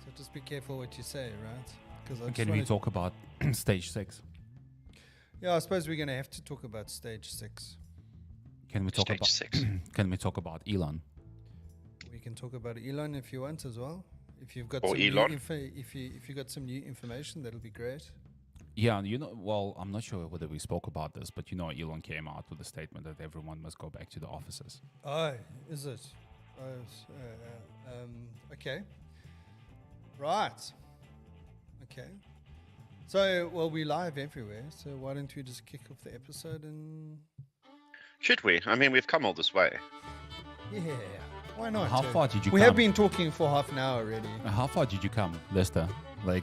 So just be careful what you say, right? Because Can we talk about stage 6? Yeah, I suppose we're going to have to talk about stage 6. Can we talk Stage about 6. Can we talk about Elon? We can talk about Elon if you want as well. If you've got Or some new Elon. if you got some new information, that'll be great. Yeah, well, I'm not sure whether we spoke about this, but Elon came out with a statement that everyone must go back to the offices. Oh, is it? Okay. Right. Okay. So, well, we live everywhere, so why don't we just kick off the episode and... Should we? I mean, we've come all this way. Yeah, why not? How far did you We come? have been talking for half an hour already. How far did you come, Lester? Like,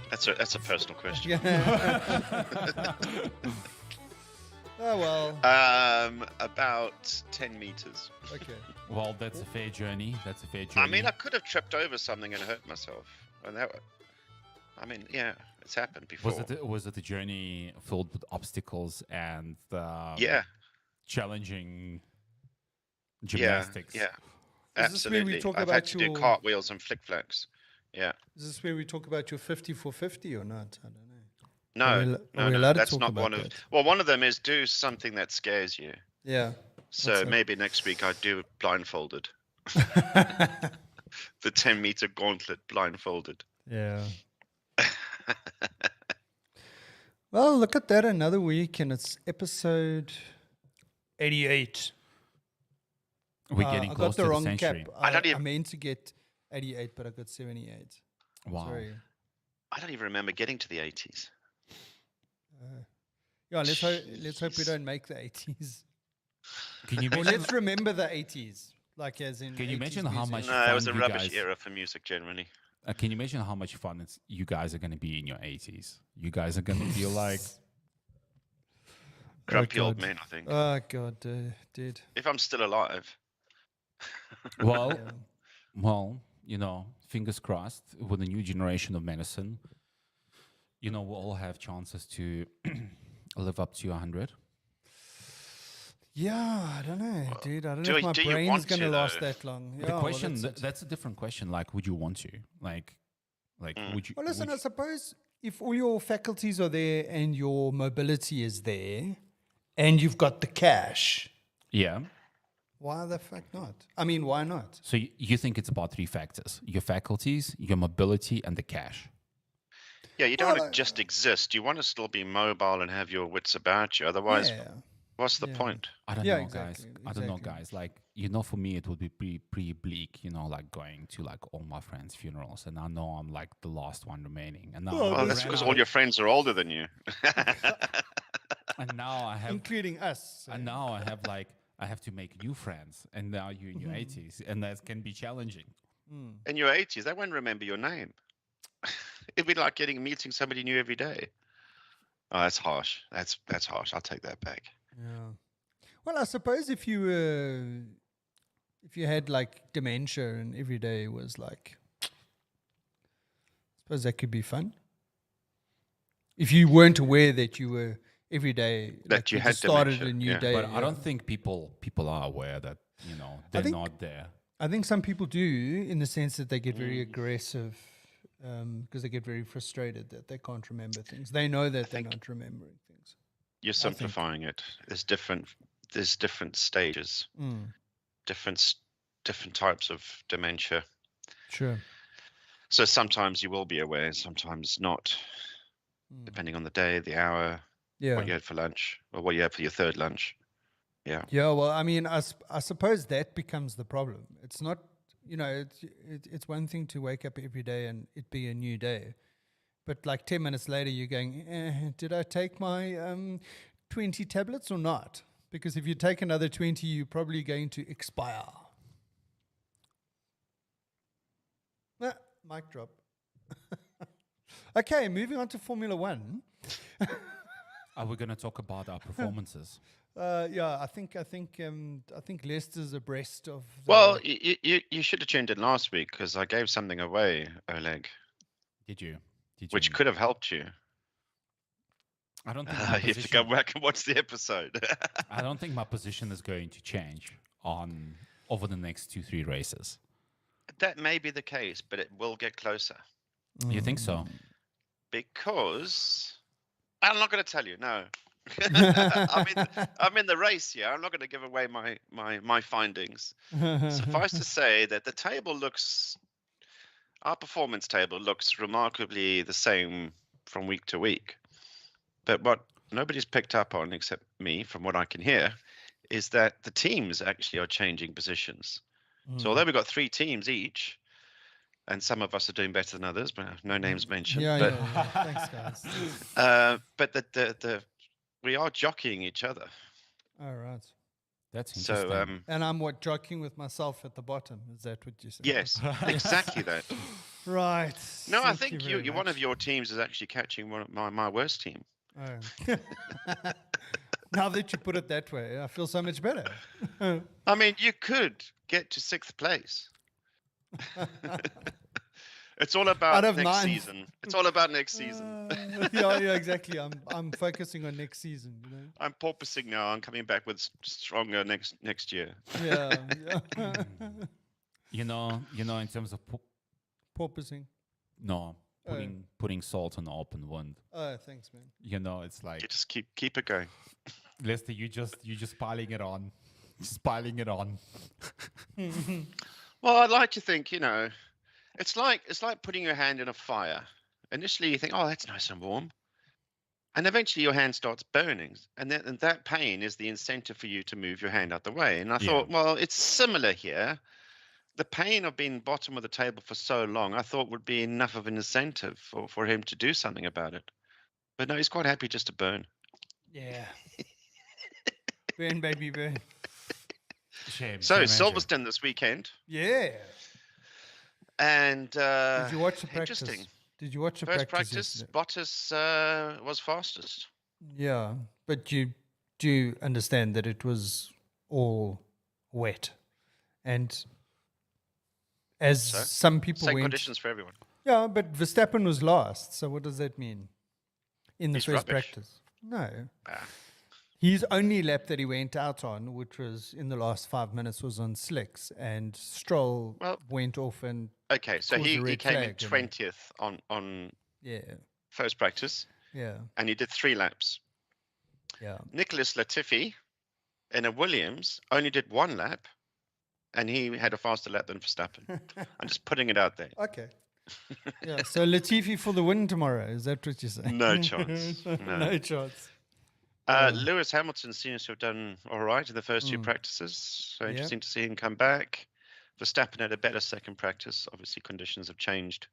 That's a personal question. Yeah. Oh, well. About 10 meters. Okay. well, that's a fair journey. I mean, I could have tripped over something and hurt myself. And yeah, it's happened before. Was it a journey filled with obstacles and Yeah. challenging gymnastics? Yeah. Is this where we Absolutely. talk I've about had to do your- cartwheels and flick flacks. Yeah. Is this where we talk about your 50 for 50 or not? I don't know. No, Are we no, allowed to that's talk not about one of. that? Well, one of them is do something that scares you. Yeah. So What's that? maybe next week I'd do it blindfolded. The 10-meter gauntlet blindfolded. Yeah. Well, look at that. Another week, and it's episode 88. We're getting I close got the to wrong the century. cap. I don't I even- meant to get 88, but I got 78. Wow. Sorry. I don't even remember getting to the 80s. Yeah, let's hope we don't make the 80s. Can you Or mention, let's remember the 80s. Like as in. Can you 80s mention how music. much No, it was a fun you rubbish guys- era for music generally. can you mention how much fun you guys are going to be in your 80s? You guys are going to feel like Grumpy old God. men, I think. Oh, God, dude. If I'm still alive. well, Yeah. well, fingers crossed with the new generation of medicine. We'll all have chances to live up to 100. Yeah, I don't know, dude. I don't do know if you- my do you brain's want going to to, last though? that long. Yeah, The well, question that's it. that's a different question. Like, would you want to? Like, would you? Well, listen, would I suppose if all your faculties are there and your mobility is there and you've got the cash, yeah. why the fuck not? I mean, why not? So you think it's about 3 factors: your faculties, your mobility, and the cash. Yeah, you don't Well, want to just exist. You want to still be mobile and have your wits about you. Otherwise, Yeah. what's the Yeah. point? I don't Yeah, know, exactly, guys. I don't know, exactly. guys. Like, for me, it would be pretty bleak, like going to like all my friends' funerals, and I know I'm like the last one remaining, and now Oh, Well, I that's ran because out all of- your friends are older than you. and now I have Including us. And now I have to make new friends, and now you're in your 80s, and that can be challenging. In your 80s, they won't remember your name. It'd be like meeting somebody new every day. Oh, that's harsh. That's harsh. I'll take that back. Yeah. Well, I suppose if you had like dementia and every day was like, I suppose that could be fun. If you weren't aware that you were every day That you had just started dementia, a new yeah. day. But I yeah. don't think people are aware that they're think- not there. I think some people do, in the sense that they get very aggressive because they get very frustrated that they can't remember things. They know that they're think- not remembering things. You're simplifying it. There's different stages, different types of dementia. Sure. So sometimes you will be aware, sometimes not, depending on the day, the hour, Yeah. what you had for lunch, or what you had for your third lunch. Yeah. Yeah, well, I mean, I suppose that becomes the problem. It's not, it's one thing to wake up every day and it be a new day. But like 10 minutes later, you're going, did I take my 20 tablets or not? Because if you take another 20, you're probably going to expire. Mic drop. Okay, moving on to Formula One. Are we going to talk about our performances? Yeah, I think Leicester's abreast of. Well, you should have tuned in last week because I gave something away, Oleg, Did you? which could have helped you. I don't think my You have to go position, back and watch the episode. I don't think my position is going to change over the next 2-3 races. That may be the case, but it will get closer You think so? because I'm not going to tell you. No, I'm in the race here. I'm not going to give away my findings. Suffice to say that the table looks, our performance table looks remarkably the same from week to week. But what nobody's picked up on, except me, from what I can hear, is that the teams actually are changing positions. So although we've got 3 teams each, and some of us are doing better than others, but no names mentioned. Yeah, but yeah. Thanks, guys. but the we are jockeying each other. All right. That's interesting. So And I'm jockeying with myself at the bottom. Is that what you said? yes, exactly that. Right. No, I Thank think you very one of much. your teams is actually catching one of my worst team. Oh. Now that you put it that way, I feel so much better. I mean, you could get to 6th place. It's all about of next 9th. season. It's all about next season. Yeah, exactly. I'm focusing on next season. You know. I'm porpoising now. I'm coming back with stronger next year. Yeah. You know, in terms of Porpoising. putting salt on the open wound. Oh, thanks, man. You know, it's like You just keep it going. Lester, you just piling it on, just piling it on. Well, I'd like to think, it's like putting your hand in a fire. Initially, you think, "Oh, that's nice and warm," and eventually your hand starts burning, and that pain is the incentive for you to move your hand out the way. And I thought, well, it's similar here. The pain of being bottom of the table for so long, I thought would be enough of an incentive for him to do something about it. But no, he's quite happy just to burn. Yeah. Burn, baby, burn. Shame. So shame, Silverstone this weekend, Yeah. and Did you watch the practice? interesting. Did you watch the First practice? practice, yesterday? Bottas was fastest. Yeah, but do you understand that it was all wet, and as So? some people Same went, conditions for everyone. yeah, but Verstappen was last. So what does that mean? In the He's first rubbish. practice, no. Ah. His only lap that he went out on, which was in the last 5 minutes, was on slicks, and Stroll went off and Okay, so caused a he red came in flag, you know. 20th on yeah, first practice, yeah, and he did 3 laps. yeah. Nicholas Latifi in a Williams only did 1 lap, and he had a faster lap than Verstappen. I'm just putting it out there. Okay. Yeah. So Latifi for the win tomorrow. Is that what you're saying? No chance. No. No chance. Lewis Hamilton seems to have done all right in the first 2 practices. So interesting to see him come back. Verstappen had a better second practice. Obviously, conditions have changed.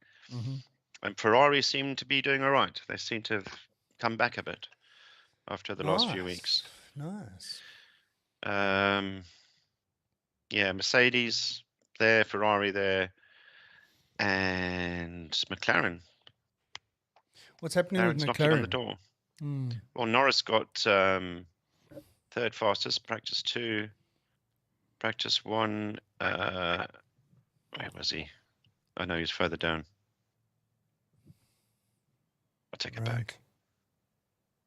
And Ferrari seem to be doing all right. They seem to have come back a bit after the last few weeks. Nice. Yeah, Mercedes there, Ferrari there, and McLaren. What's happening McLaren's with knocking on the McLaren? door. Well, Norris got 3rd fastest, practice 2, practice 1. Where was he? I know he's further down. I'll take it back.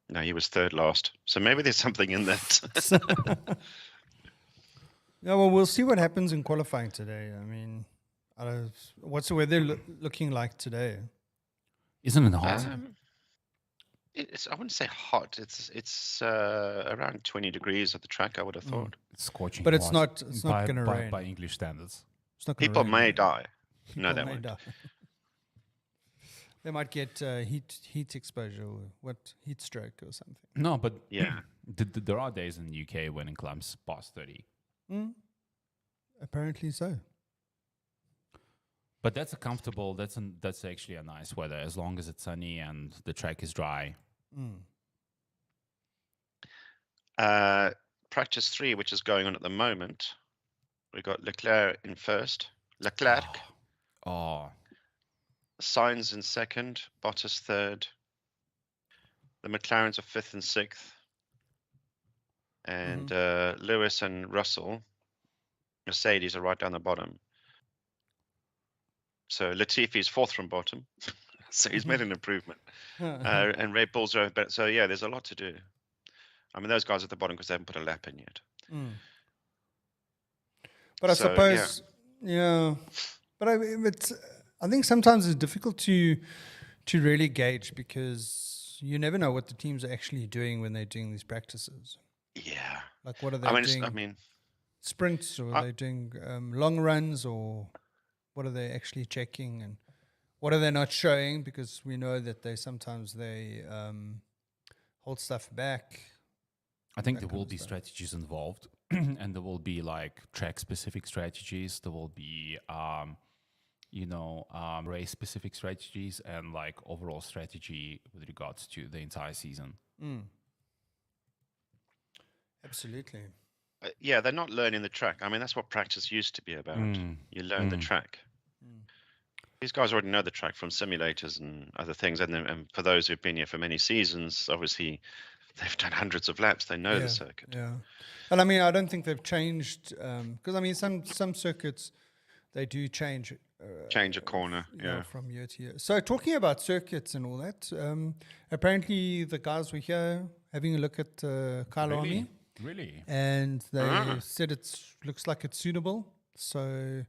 No, he was 3rd last. So maybe there's something in that. Yeah, well, we'll see what happens in qualifying today. I mean, what's the weather looking like today? Isn't it hot? I wouldn't say hot. It's around 20 degrees at the track, I would have thought. It's scorching. But it's hot not going to rain. by English standards. It's not gonna People rain. may die. People No, they may won't. die. They might get heat exposure, or heat stroke or something. No, but Yeah. there are days in the UK when it climbs past 30. Apparently so. But that's a comfortable. That's actually a nice weather as long as it's sunny and the track is dry. Practice 3, which is going on at the moment. We got Leclerc in first. Leclerc. Oh, Sainz in 2nd. Bottas 3rd. The McLarens are 5th and 6th. And Lewis and Russell, Mercedes, are right down the bottom. So Latifi's 4th from bottom. So he's made an improvement. And Red Bulls are better. So yeah, there's a lot to do. I mean, those guys at the bottom because they haven't put a lap in yet. But I So, suppose, yeah, But I think sometimes it's difficult to really gauge because you never know what the teams are actually doing when they're doing these practices. Yeah. Like, what are they I doing? mean, Sprints, or are they doing long runs, or what are they actually checking, and what are they not showing? Because we know that sometimes they hold stuff back. I think there will be strategies involved, and there will be like track-specific strategies. There will be, race-specific strategies, and like overall strategy with regards to the entire season. Absolutely. yeah, they're not learning the track. I mean, that's what practice used to be about. You learn the track. These guys already know the track from simulators and other things. And for those who've been here for many seasons, obviously they've done hundreds of laps. They know the circuit. Yeah. And I mean, I don't think they've changed, because I mean, some circuits, they do change. Change a corner, from year to year. So talking about circuits and all that, apparently the guys were here having a look at Kailami. Really? And they said looks like it's suitable. So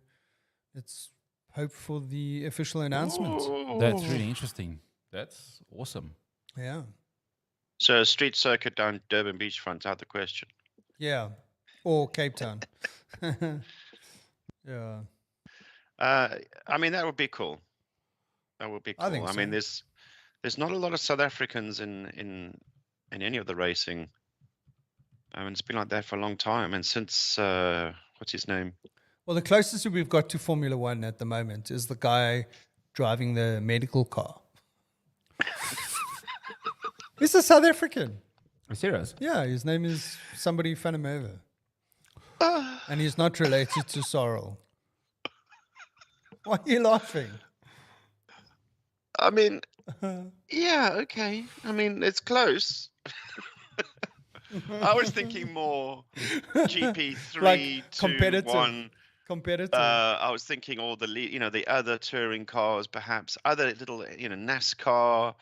let's hope for the official announcement. That's really interesting. That's awesome. Yeah. So a street circuit down Durban beachfront out the question. Yeah. Or Cape Town. Yeah. I mean, that would be cool. That would be cool. I think so. mean, there's not a lot of South Africans in any of the racing. I mean, it's been like that for a long time. And since, what's his name? Well, the closest we've got to Formula One at the moment is the guy driving the medical car. He's a South African. Are you serious? Yeah, his name is somebody Fanamova. And he's not related to Sorrel. Why are you laughing? I mean, yeah, okay. I mean, it's close. I was thinking more GP3, like 2, 1. Competitive. I was thinking all the other touring cars, perhaps other little, NASCAR,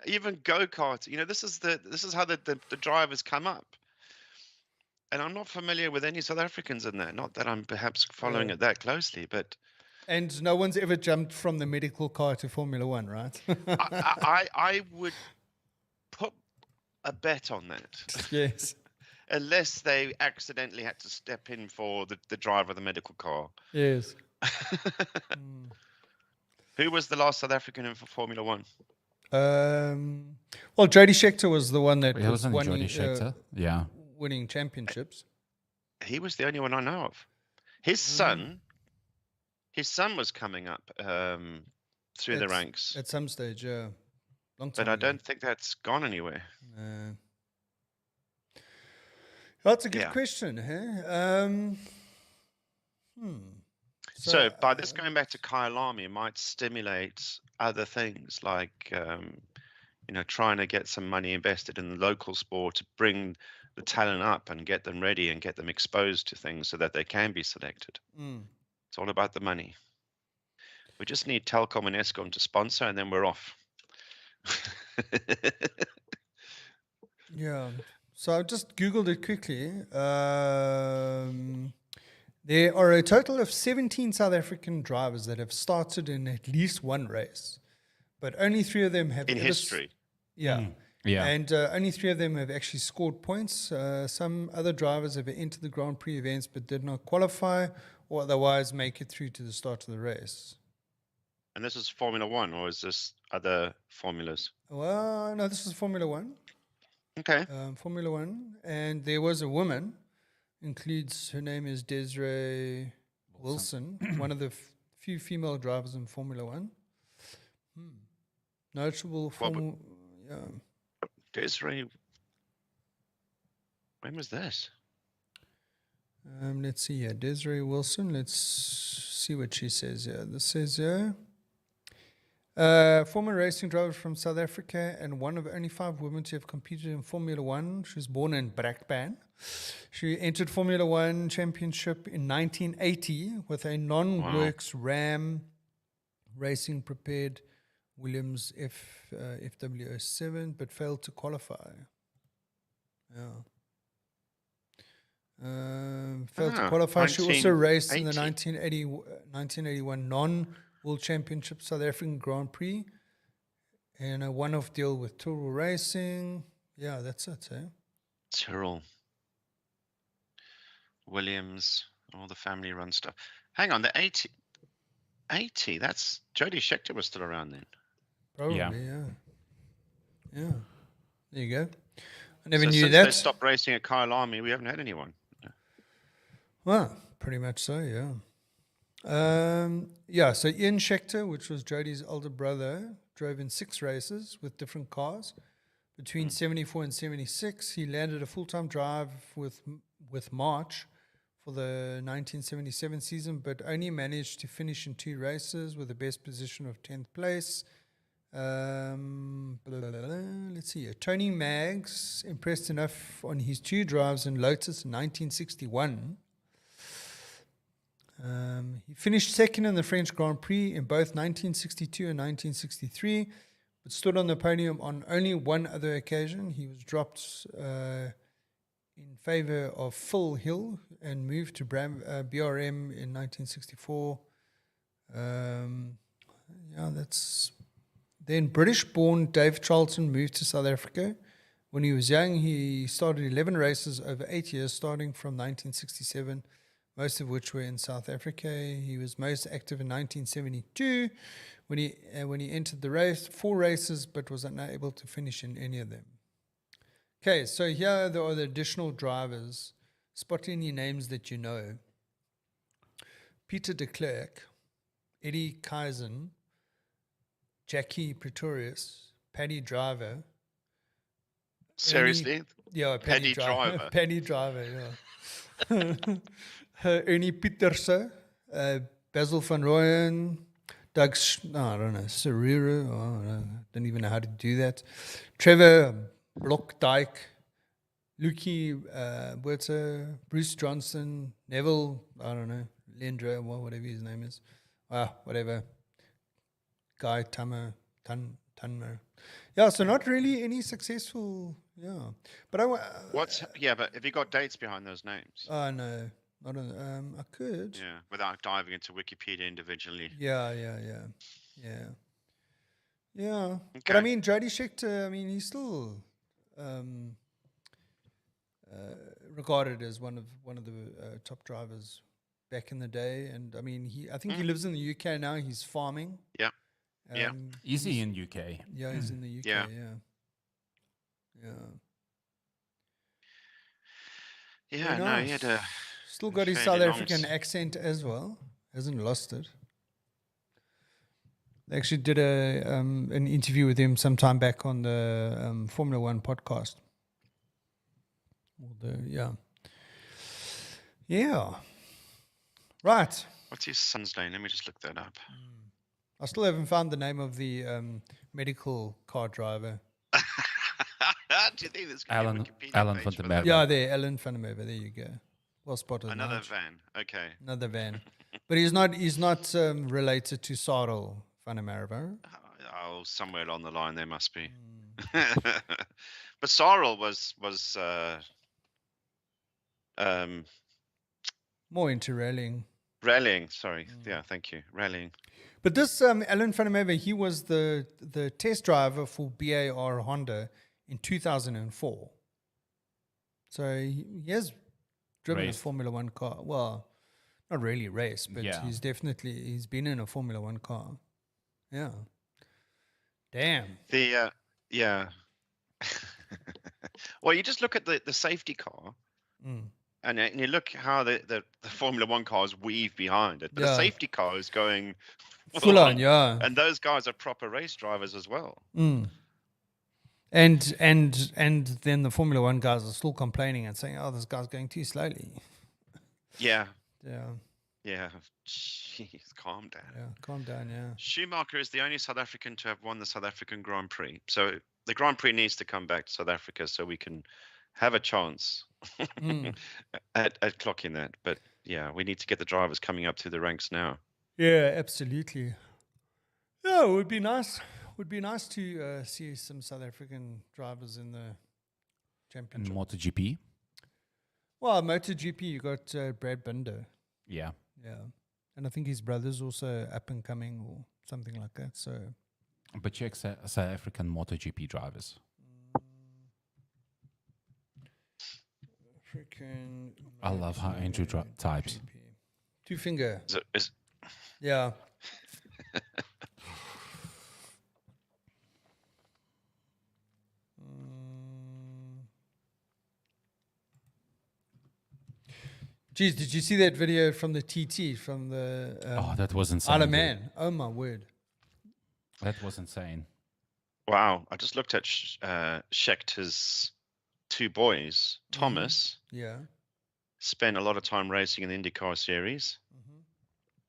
even go-kart. This is how the drivers come up. And I'm not familiar with any South Africans in there. Not that I'm perhaps following it that closely, but. And no one's ever jumped from the medical car to Formula One, right? I would put a bet on that. Yes. Unless they accidentally had to step in for the driver of the medical car. Yes. Who was the last South African in for Formula One? Well, Jody Scheckter was the one that was winning, winning championships. He was the only one I know of. His son was coming up through the ranks at some stage. Long time but I don't think that's gone anywhere. That's a good question. Huh? So by this going back to Kailami, it might stimulate other things like, trying to get some money invested in the local sport to bring the talent up and get them ready and get them exposed to things so that they can be selected. It's all about the money. We just need Telkom and Eskom to sponsor, and then we're off. Yeah. So I just Googled it quickly. There are a total of 17 South African drivers that have started in at least one race, but only 3 of them have in history. Yeah. Yeah. And only 3 of them have actually scored points. Some other drivers have entered the Grand Prix events but did not qualify or otherwise make it through to the start of the race. And this is Formula One, or is this other formulas? Well, no, this is Formula One. Okay. Formula One. And there was a woman, her name is Desiree Wilson, one of the few female drivers in Formula One. Notable Desiree, when was this? Let's see here. Desiree Wilson. Let's see what she says here. This says here, former racing driver from South Africa and one of only 5 women to have competed in Formula One. She was born in Brakpan. She entered Formula One championship in 1980 with a non-works Ram Racing prepared Williams FW07, but failed to qualify. Yeah. Failed to Ah, qualify. She also raced in the 1980. 1981 non-World Championship South African Grand Prix and a one-off deal with Tyrrell Racing. Yeah, that's it, eh? Tyrrell. Williams, all the family run stuff. Hang on, the 80, that's Jody Scheckter was still around then. Probably, Yeah. Yeah. There you go. I never So knew since that. they stopped racing at Kyle Army, we haven't had anyone. Well, pretty much so, yeah. So Ian Scheckter, which was Jody's older brother, drove in 6 races with different cars. Between 74 and 76, he landed a full-time drive with March for the 1977 season, but only managed to finish in 2 races with the best position of 10th place. Let's see here. Tony Maggs impressed enough on his 2 drives in Lotus in 1961. He finished second in the French Grand Prix in both 1962 and 1963, but stood on the podium on only one other occasion. He was dropped in favor of Phil Hill and moved to BRM in 1964. That's... Then British-born Dave Charlton moved to South Africa. When he was young, he started 11 races over 8 years, starting from 1967, most of which were in South Africa. He was most active in 1972 when he entered the race, 4 races, but was unable to finish in any of them. Okay, so here there are the additional drivers. Spot any names that you know. Peter de Klerk, Eddie Kaizen, Jackie Pretorius, Paddy Driver. Seriously? Paddy Driver. Paddy Driver, yeah. Ernie Pieterse, Basil van Rooyen, Doug, I don't know, Serrero, I don't even know how to do that. Trevor Blockdyke, Lukey Buerter, Bruce Johnson, Neville, I don't know, Lendra, whatever his name is. Whatever. Guy Tunmer. Yeah, so not really any successful, yeah. But but have you got dates behind those names? No. I could. Yeah, without diving into Wikipedia individually. Yeah. Okay. But I mean, Jody Scheckter, I mean, he's still regarded as one of the top drivers back in the day, and I mean, I think he lives in the UK now. He's farming. Yeah. Is he in UK? Yeah, he's in the UK. Yeah. Very No, nice. he had a still got his South African accent as well. Hasn't lost it. They actually did an interview with him sometime back on the Formula One podcast. Right. What's his son's name? Let me just look that up. I still haven't found the name of the medical car driver. Do you think there's going to be a Wikipedia Alan page van for der that? Merwe. Yeah, there, Alan van der Merwe. There you go. Well spotted. Another Nigel. van. Okay. Another van. But he's not related to Sarel van der Merwe. Oh, somewhere along the line there must be. But Sarel was more into rallying. Rallying, sorry. Yeah, thank you. Rallying. But this Alan van der Merwe, he was the test driver for BAR Honda in 2004. So he has driven a Formula One car. Well, not really race, but he's been in a Formula One car. Yeah. Damn. Well, you just look at the safety car. And you look how the Formula One cars weave behind it. But the safety car is going full on, yeah. And those guys are proper race drivers as well. And then the Formula One guys are still complaining and saying, "Oh, this guy's going too slowly." Yeah. Yeah. Jeez, calm down. Yeah, calm down, yeah. Schumacher is the only South African to have won the South African Grand Prix. So the Grand Prix needs to come back to South Africa so we can have a chance at clocking that. But yeah, we need to get the drivers coming up through the ranks now. Yeah, absolutely. Yeah, it would be nice. Would be nice to see some South African drivers in the championship. And MotoGP? Well, MotoGP, you got Brad Binder. Yeah. Yeah. And I think his brother's also up and coming or something like that. So, But check South African MotoGP drivers. freaking. I love how Andrew types. Two finger. Is Yeah. Geez, did you see that video from the TT from the Oh, that was insane. Isle of dude. Man? Oh my word! That was insane. wow. I just looked at Schecter's two boys. Thomas Yeah. spent a lot of time racing in the IndyCar series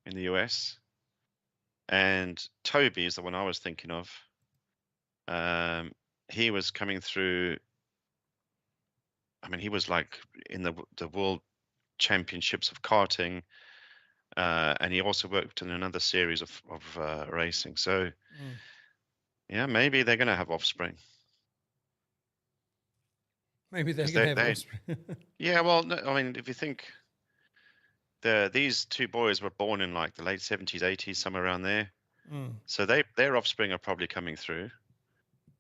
in the US, and Toby is the one I was thinking of. He was coming through. I mean, he was like in the world championships of karting, and he also worked in another series of racing. So, yeah, maybe they're going to have offspring. Maybe they're 'Cause gonna have they- offspring. Yeah, well, no, I mean, if you think these two boys were born in like the late 70s, 80s, somewhere around there. So their offspring are probably coming through.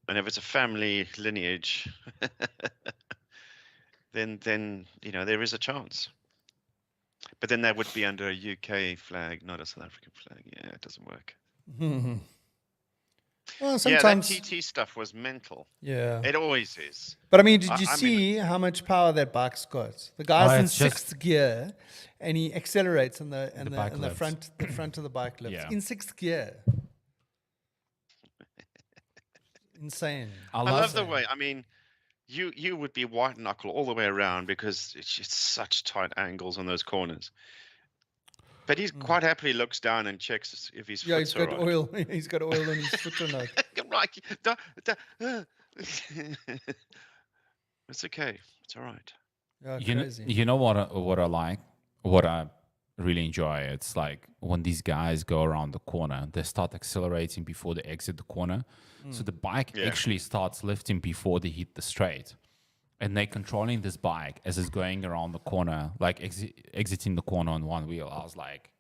And if it's a family lineage, then you know there is a chance. But then that would be under a UK flag, not a South African flag. Yeah, it doesn't work. Well, Yeah, sometimes. that TT stuff was mental. Yeah. It always is. But I mean, did I- you I mean- see how much power that bike's got? The guy's in it's just- sixth gear, and he accelerates in the bike in the lifts. front of the bike lifts Yeah. in sixth gear. Insane. I love the way. I mean, you would be white knuckle all the way around because it's just such tight angles on those corners. But he quite happily looks down and checks if his Yeah, foot's he's got all right. oil. He's got oil on his foot or not. Right. It's okay. It's all right. Yeah, You know, crazy. you know what I like? What I really enjoy? It's like when these guys go around the corner, they start accelerating before they exit the corner. So the bike Yeah. actually starts lifting before they hit the straight. And they're controlling this bike as it's going around the corner, like exiting the corner on one wheel. I was like,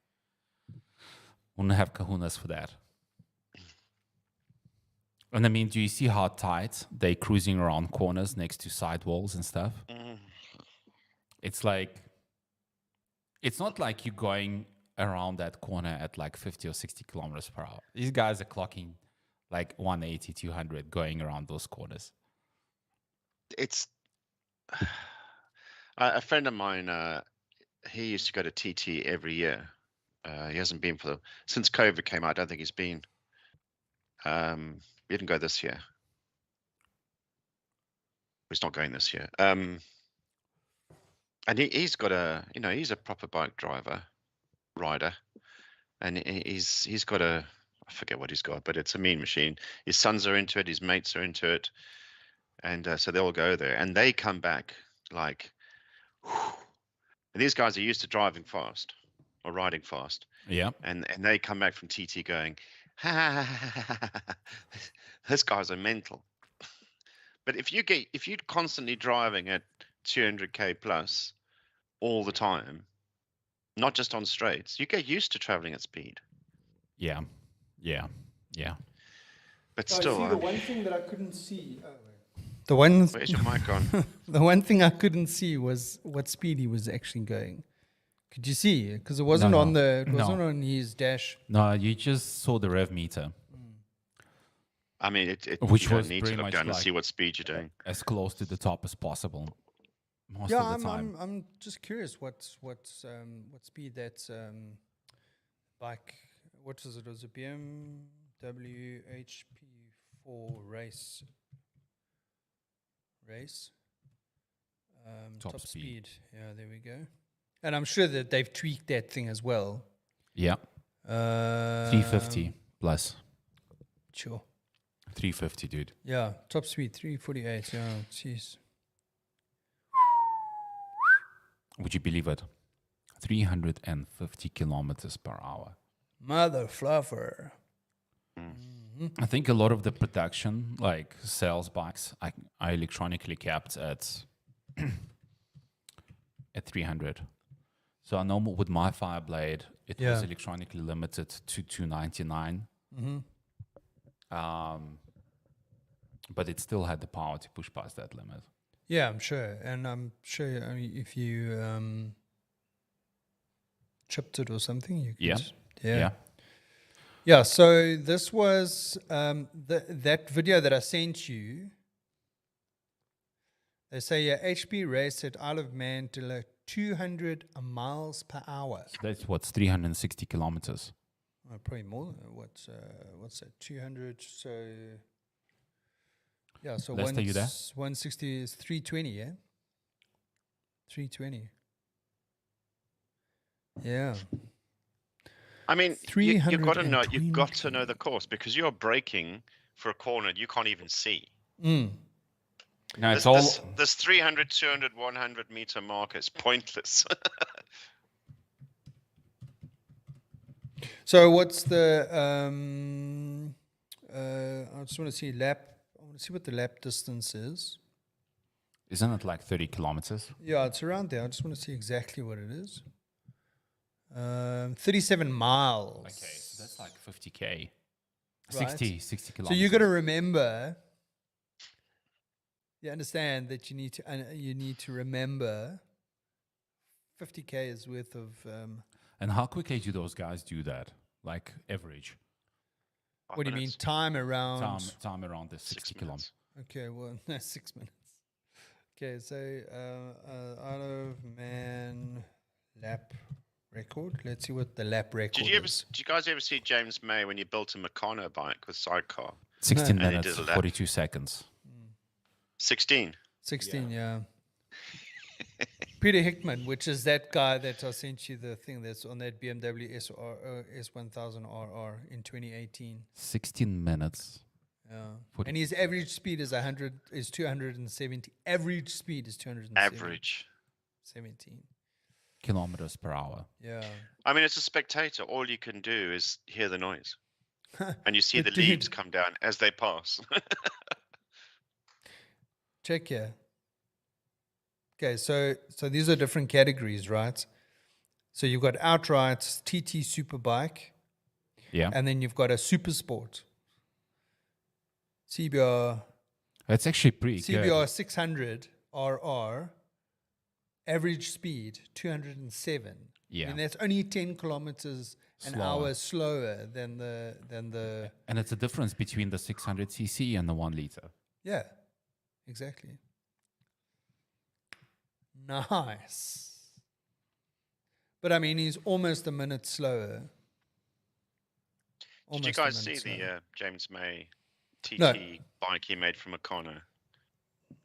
wouldn't have kahunas for that. And I mean, do you see how tight they cruising around corners next to sidewalls and stuff? It's like, it's not like you're going around that corner at like 50 or 60 kilometers per hour. These guys are clocking like 180, 200 going around those corners. It's a friend of mine. He used to go to TT every year. He hasn't been since COVID came out. I don't think he's been. He didn't go this year. He's not going this year. And he's got he's a proper bike rider, and he's got I forget what he's got, but it's a mean machine. His sons are into it. His mates are into it. And so they'll go there, and they come back like, whew. And these guys are used to driving fast or riding fast. Yeah. And they come back from TT going, these guys are mental. But if you're constantly driving at 200k plus all the time, not just on straights, you get used to traveling at speed. Yeah. But still, the one thing that I couldn't see. The one. where's your mic on? The one thing I couldn't see was what speed he was actually going. Could you see? Because it wasn't No. on the. It No. wasn't on his dash. No, you just saw the rev meter, I mean, Which you don't was need to pretty look much down and like- see what speed you're doing. as close to the top as possible. Most Yeah, of the time. I'm just curious what speed that bike. What was it? It was a BMW HP4 race. Top speed. Yeah, there we go. And I'm sure that they've tweaked that thing as well. Yeah. 350 plus. Sure. 350, dude. Yeah, top speed 348. Yeah, jeez. Would you believe it? 350 kilometers per hour. Mother fluffer. I think a lot of the production, like sales bikes, are electronically capped at at 300. So I know with my Fireblade, it was electronically limited to 299. But it still had the power to push past that limit. Yeah, I'm sure. And I'm sure if you chipped it or something, you could. Yeah, so this was that video that I sent you. They say HP race at Isle of Man to like 200 miles per hour. So that's what's 360 kilometers. Probably more. What's that? 200. So yeah. So Lester, you there? 160 is 320. Yeah. 320. Yeah. I mean, you've got to know. You've got to know the course because you're braking for a corner you can't even see. No, it's this 300, 200, 100 meter mark is pointless. So what's the? I just want to see lap. I want to see what the lap distance is. Isn't it like 30 kilometers? Yeah, it's around there. I just want to see exactly what it is. 37 miles. Okay, so that's like 50k. Right. 60 kilometers. So you got to remember. You understand that you need to remember 50k is worth of. And how quickly do those guys do that? Like average? What do you mean? Time around the 60 kilometers. Okay, well, 6 minutes. Okay, so Isle of Man lap record. Let's see what the lap record is. Did you guys ever see James May when he built a Meccano bike with sidecar? 16 minutes, 42 seconds. 16. 16, yeah. Peter Hickman, which is that guy that I sent you the thing that's on that BMW S1000RR in 2018. 16 minutes. Yeah. And his average speed is 270. Average speed is 270. Average. 17 kilometers per hour. Yeah. I mean, as a spectator, all you can do is hear the noise. And you see the leaves come down as they pass. Check here. Okay, so these are different categories, right? So you've got outright TT Superbike. Yeah. And then you've got a Super Sport. CBR. That's actually pretty good. CBR 600 RR. Average speed 207. Yeah. And that's only 10 kilometers an hour slower than the. And it's a difference between the 600cc and the 1 liter. Yeah. Exactly. Nice. But I mean, he's almost a minute slower. Did you guys see the James May TT bike he made from Meccano?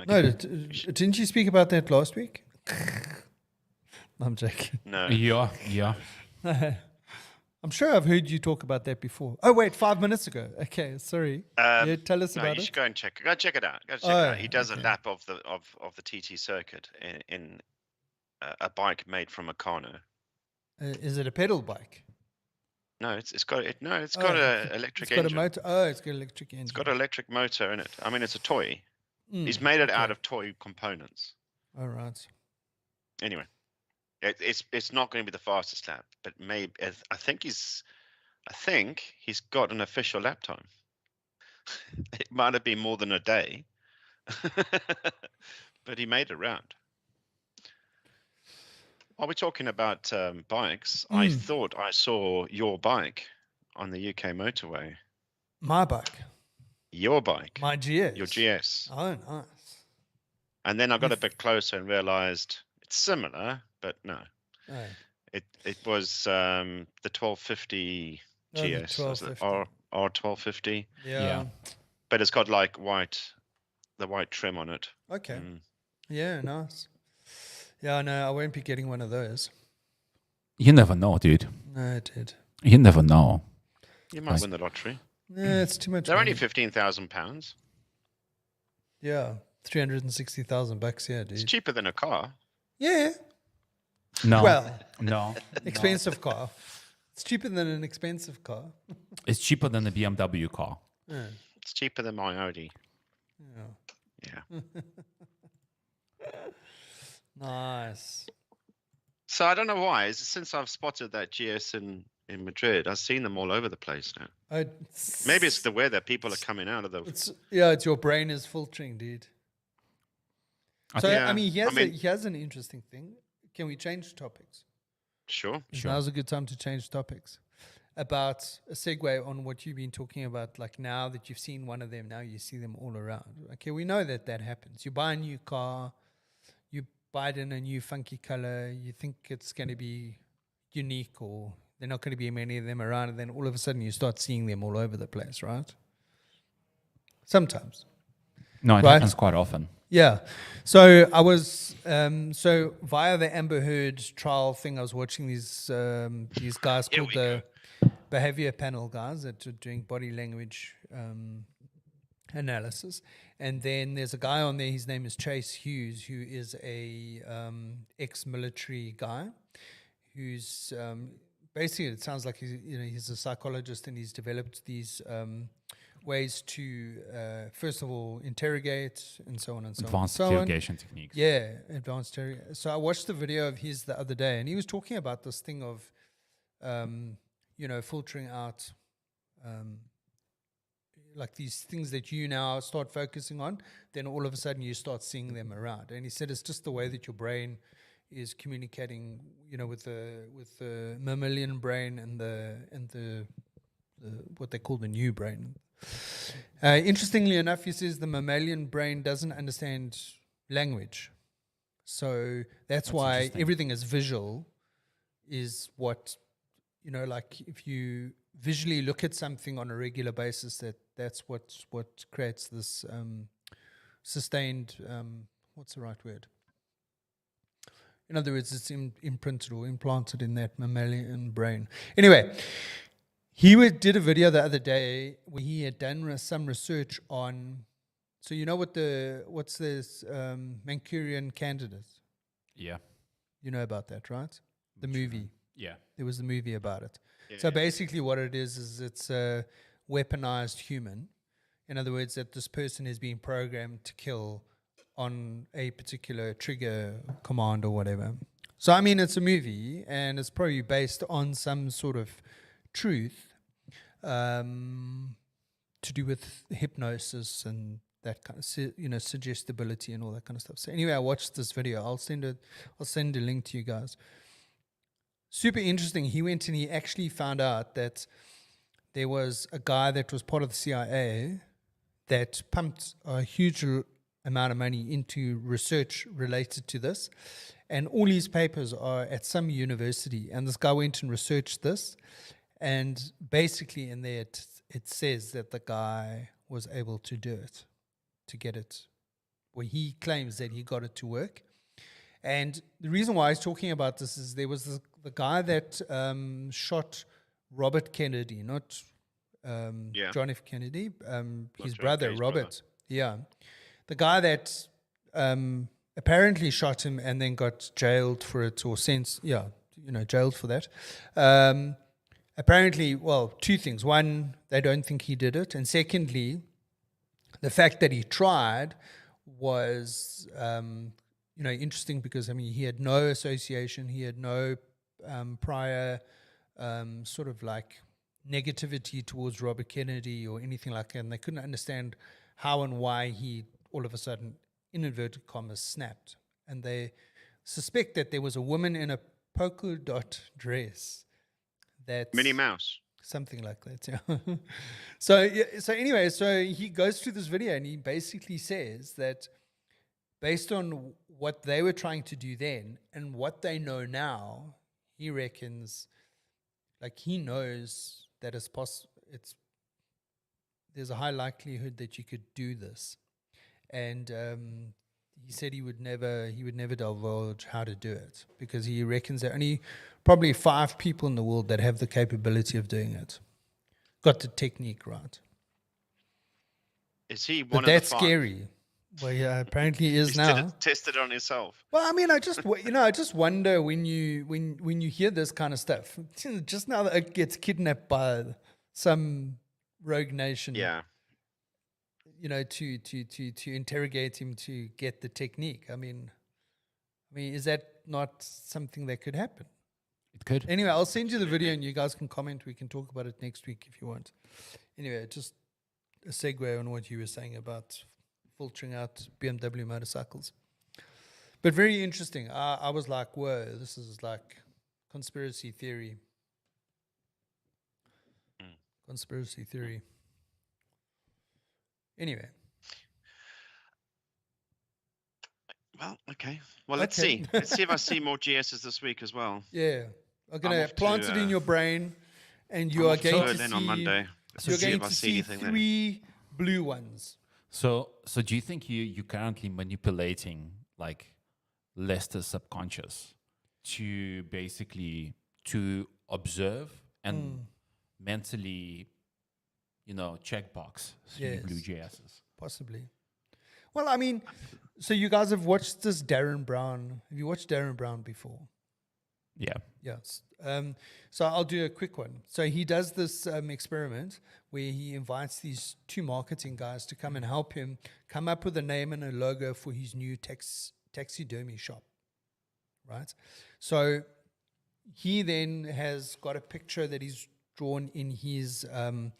No, didn't you speak about that last week? I'm joking. No. Yeah. I'm sure I've heard you talk about that before. Oh, wait, 5 minutes ago. Okay, sorry. Tell us about it. You should go and check it out. Go check it out. He does a lap of the TT circuit in a bike made from Meccano. Is it a pedal bike? No, it's got an electric engine. Got a motor. Oh, it's got an electric engine. It's got an electric motor in it. I mean, it's a toy. He's made it out of toy components. All right. Anyway, it's not going to be the fastest lap, but maybe I think he's got an official lap time. It might have been more than a day, but he made it round. While we're talking about bikes, I thought I saw your bike on the UK motorway. My bike. Your bike. My GS. Your GS. Oh, nice. And then I got a bit closer and realized it's similar, but no. Oh. It was the 1250 GS. R1250. Yeah. But it's got like the white trim on it. Okay. Yeah, nice. Yeah, no, I won't be getting one of those. You never know, dude. No, I did. You never know. You might win the lottery. No, it's too much. They're only £15,000. Yeah, $360,000. Yeah, dude. It's cheaper than a car. Yeah. No. Well, no. Expensive car. It's cheaper than an expensive car. It's cheaper than a BMW car. Yeah. It's cheaper than my Audi. Yeah. Yeah. Nice. So I don't know why. Since I've spotted that GS in Madrid, I've seen them all over the place now. Maybe it's the weather. People are coming out of the. It's your brain is filtering, dude. So Yeah, I mean, he has an interesting thing. Can we change topics? Sure. Now's a good time to change topics. About a segue on what you've been talking about, like now that you've seen one of them, now you see them all around. Okay, we know that happens. You buy a new car, you buy it in a new funky color, you think it's going to be unique or there are not going to be many of them around, and then all of a sudden you start seeing them all over the place, right? Sometimes. No, it happens quite often. Yeah. So I was so via the Amber Heard trial thing, I was watching these guys called the behavior panel guys that are doing body language analysis. And then there's a guy on there, his name is Chase Hughes, who is a ex-military guy who's basically, it sounds like he's a psychologist, and he's developed these ways to first of all interrogate and so on and so advanced on. interrogation techniques. Yeah, advanced interrogation. So I watched the video of his the other day, and he was talking about this thing of filtering out like these things that you now start focusing on, then all of a sudden you start seeing them around. And he said it's just the way that your brain is communicating, with the mammalian brain and the what they call the new brain. Interestingly enough, he says the mammalian brain doesn't understand language, so that's why everything is visual. Is what like if you visually look at something on a regular basis, that's what creates this sustained. What's the right word? In other words, it's imprinted or implanted in that mammalian brain. Anyway, he did a video the other day where he had done some research on. So what's this Manchurian Candidate? Yeah. You know about that, right? The movie. Yeah. There was the movie about it. Yeah. So basically what it is it's a weaponized human. In other words, that this person is being programmed to kill on a particular trigger command or whatever. So, I mean, it's a movie, and it's probably based on some sort of truth to do with hypnosis and that kind of, suggestibility and all that kind of stuff. So anyway, I watched this video. I'll send a link to you guys. Super interesting. He went and he actually found out that there was a guy that was part of the CIA that pumped a huge amount of money into research related to this. And all his papers are at some university. And this guy went and researched this. And basically in there, it says that the guy was able to do it, to get it. Well, he claims that he got it to work. And the reason why he's talking about this is there was the guy that shot Robert Kennedy, not John F. Kennedy, his brother, Robert. Yeah. The guy that apparently shot him and then got jailed for it, or jailed for that. Apparently, well, two things. One, they don't think he did it. And secondly, the fact that he tried was, interesting because, I mean, he had no association. He had no prior sort of like negativity towards Robert Kennedy or anything like that. And they couldn't understand how and why he all of a sudden, in inverted commas, snapped. And they suspect that there was a woman in a polka dot dress. Minnie Mouse. Something like that, yeah. So anyway, he goes through this video and he basically says that based on what they were trying to do then and what they know now, he reckons, like he knows that there's a high likelihood that you could do this. And he said he would never divulge how to do it because he reckons there are only probably 5 people in the world that have the capability of doing it. Got the technique right. Is he one but of the 5? That's scary. Well, yeah, apparently he is He's now. Tested on himself. Well, I mean, I just wonder when you hear this kind of stuff. Just now that it gets kidnapped by some rogue nation. Yeah. To interrogate him to get the technique. I mean, is that not something that could happen? It could. Anyway, I'll send you the video and you guys can comment. We can talk about it next week if you want. Anyway, just a segue on what you were saying about filtering out BMW motorcycles. But very interesting. I was like, whoa, this is like conspiracy theory. Conspiracy theory. Anyway. Well, okay. Well, let's Okay. see. Let's see if I see more GSs this week as well. Yeah. I'm going I'm to off plant to, it in your brain and you I'm are off to going to Berlin see, on Monday. so you're See going if I to see see anything there. 3 blue ones. So do you think you're currently manipulating like Lester's subconscious to basically to observe and mentally, checkbox 3 blue Yes. GSs? Possibly. Well, I mean, so you guys have watched this Darren Brown. Have you watched Darren Brown before? Yeah. Yes. So I'll do a quick one. So he does this experiment where he invites these 2 marketing guys to come and help him come up with a name and a logo for his new taxidermy shop. Right? So he then has got a picture that he's drawn in his, and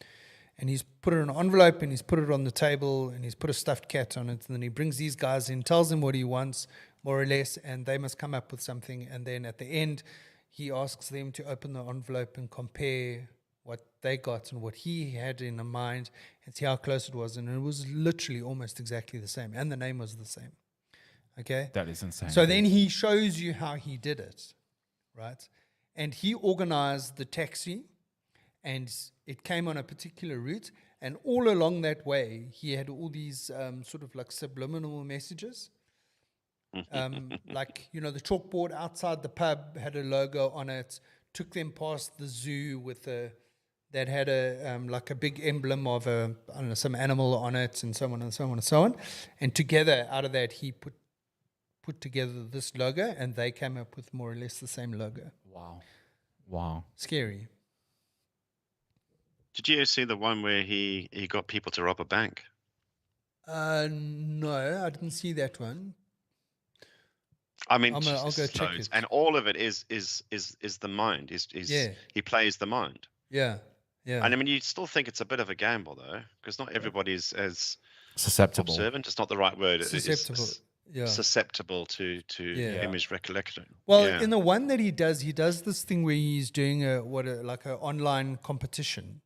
he's put it in an envelope and he's put it on the table and he's put a stuffed cat on it. And then he brings these guys in, tells them what he wants, more or less, and they must come up with something. And then at the end, he asks them to open the envelope and compare what they got and what he had in mind and see how close it was. And it was literally almost exactly the same. And the name was the same. Okay? That is insane. So then he shows you how he did it, right? And he organized the taxi and it came on a particular route. And all along that way, he had all these sort of like subliminal messages. Like, the chalkboard outside the pub had a logo on it, took them past the zoo with that had a like a big emblem of some animal on it, and so on and so on and so on. And together, out of that, he put together this logo, and they came up with more or less the same logo. Wow. Scary. Did you see the one where he got people to rob a bank? No, I didn't see that one. I mean, I'll go Jesus, check loads. it. And all of it is the mind. He plays the mind. Yeah. And I mean, you still think it's a bit of a gamble though, because not everybody's as Susceptible. observant. It's not the right word. Susceptible. Susceptible to image recollection. Well, in the one that he does this thing where he's doing like an online competition.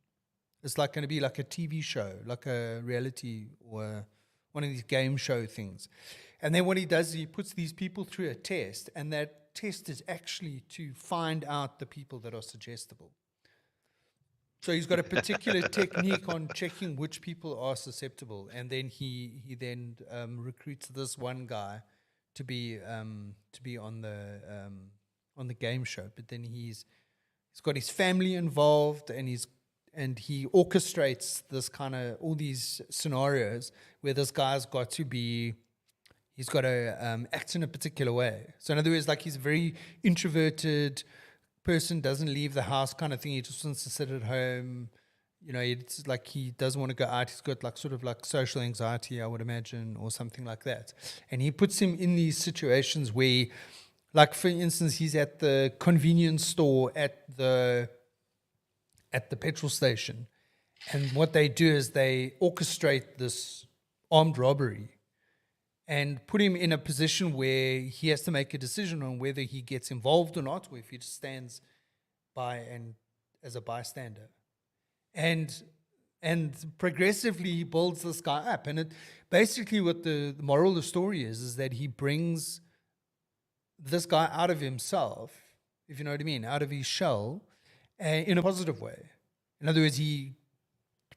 It's like going to be like a TV show, like a reality or one of these game show things. And then what he does is he puts these people through a test, and that test is actually to find out the people that are suggestible. So he's got a particular technique on checking which people are susceptible, and then he then recruits this one guy to be on the game show. But then he's got his family involved, and he orchestrates this kind of all these scenarios where this guy's got to act in a particular way. So in other words, like he's a very introverted person, doesn't leave the house kind of thing. He just wants to sit at home. It's like he doesn't want to go out. He's got like sort of like social anxiety, I would imagine, or something like that. And he puts him in these situations where, like for instance, he's at the convenience store at the petrol station. And what they do is they orchestrate this armed robbery and put him in a position where he has to make a decision on whether he gets involved or not, or if he just stands by and as a bystander. And progressively he builds this guy up. And it basically what the moral of the story is that he brings this guy out of himself, if you know what I mean, out of his shell, in a positive way. In other words, he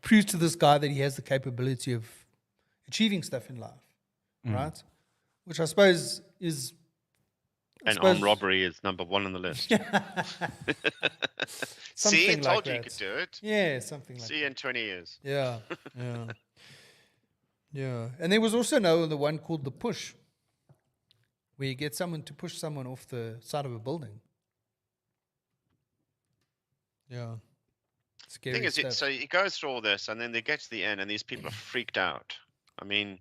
proves to this guy that he has the capability of achieving stuff in life, right? Which I suppose is... armed robbery is number 1 on the list. See, I told you could do it. Yeah, something like that. See you in 20 years. Yeah. And there was also the one called The Push, where you get someone to push someone off the side of a building. Yeah. Scary The thing is, stuff. so he goes through all this, and then they get to the end, and these people are freaked out. I mean,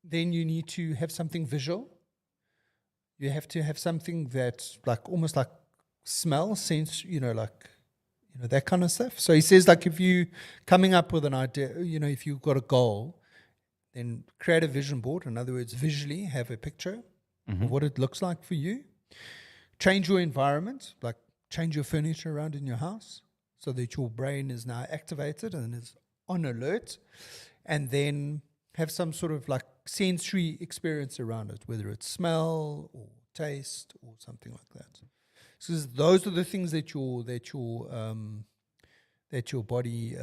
then you need to have something visual. You have to have something that's like almost like smell, sense, that kind of stuff. So he says, like, if you coming up with an idea, if you've got a goal, then create a vision board. In other words, visually have a picture of what it looks like for you. Change your environment, like change your furniture around in your house so that your brain is now activated and is on alert. And then have some sort of like sensory experience around it, whether it's smell or taste or something like that. So those are the things that your body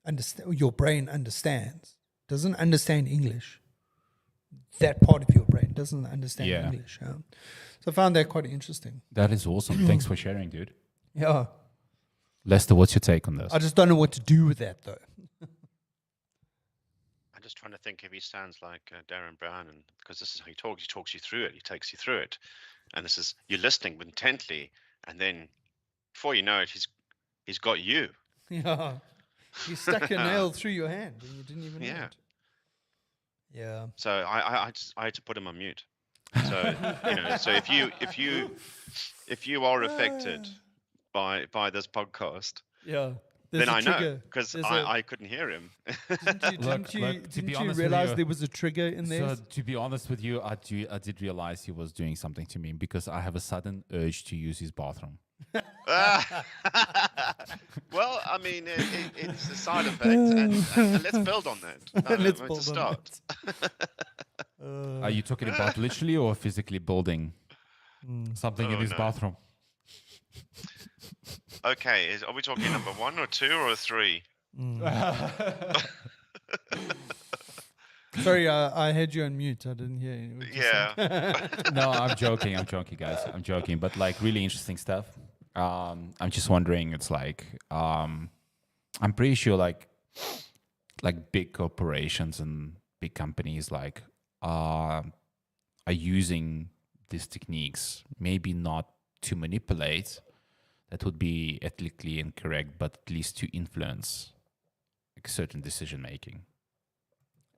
understand, your brain understands. Doesn't understand English. That part of your brain doesn't understand English. Yeah? So I found that quite interesting. That is awesome. Thanks for sharing, dude. Yeah. Lester, what's your take on this? I just don't know what to do with that, though. I'm just trying to think if he sounds like Darren Brown, and because this is how he talks. He talks you through it. He takes you through it, and this is you're listening intently, and then before you know it, he's got you. Yeah. You stuck your nail through your hand, and you didn't even know it. Yeah. So I had to put him on mute. So so if you are affected by this podcast, then I know, because I couldn't hear him. Didn't you realize there was a trigger in there? So to be honest with you, I did realize he was doing something to me because I have a sudden urge to use his bathroom. Well, I mean, it's a side effect, and let's build on that. Let's to build on start. Are you talking about literally or physically building something in his bathroom? Okay, are we talking number 1 or 2 or 3? Sorry, I had you on mute. I didn't hear you. Yeah. No, I'm joking, guys. I'm joking. But like really interesting stuff. I'm just wondering, it's like, I'm pretty sure like big corporations and big companies like are using these techniques, maybe not to manipulate, that would be ethically incorrect, but at least to influence like certain decision making.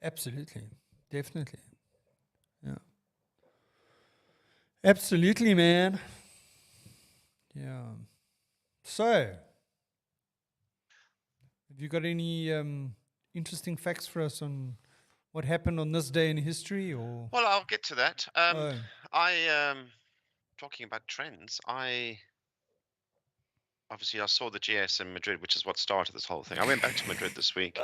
Absolutely. Definitely. Yeah. Absolutely, man. Yeah. So, have you got any interesting facts for us on what happened on this day in history? Or Well, I'll get to that. Talking about trends, I saw the GS in Madrid, which is what started this whole thing. I went back to Madrid this week,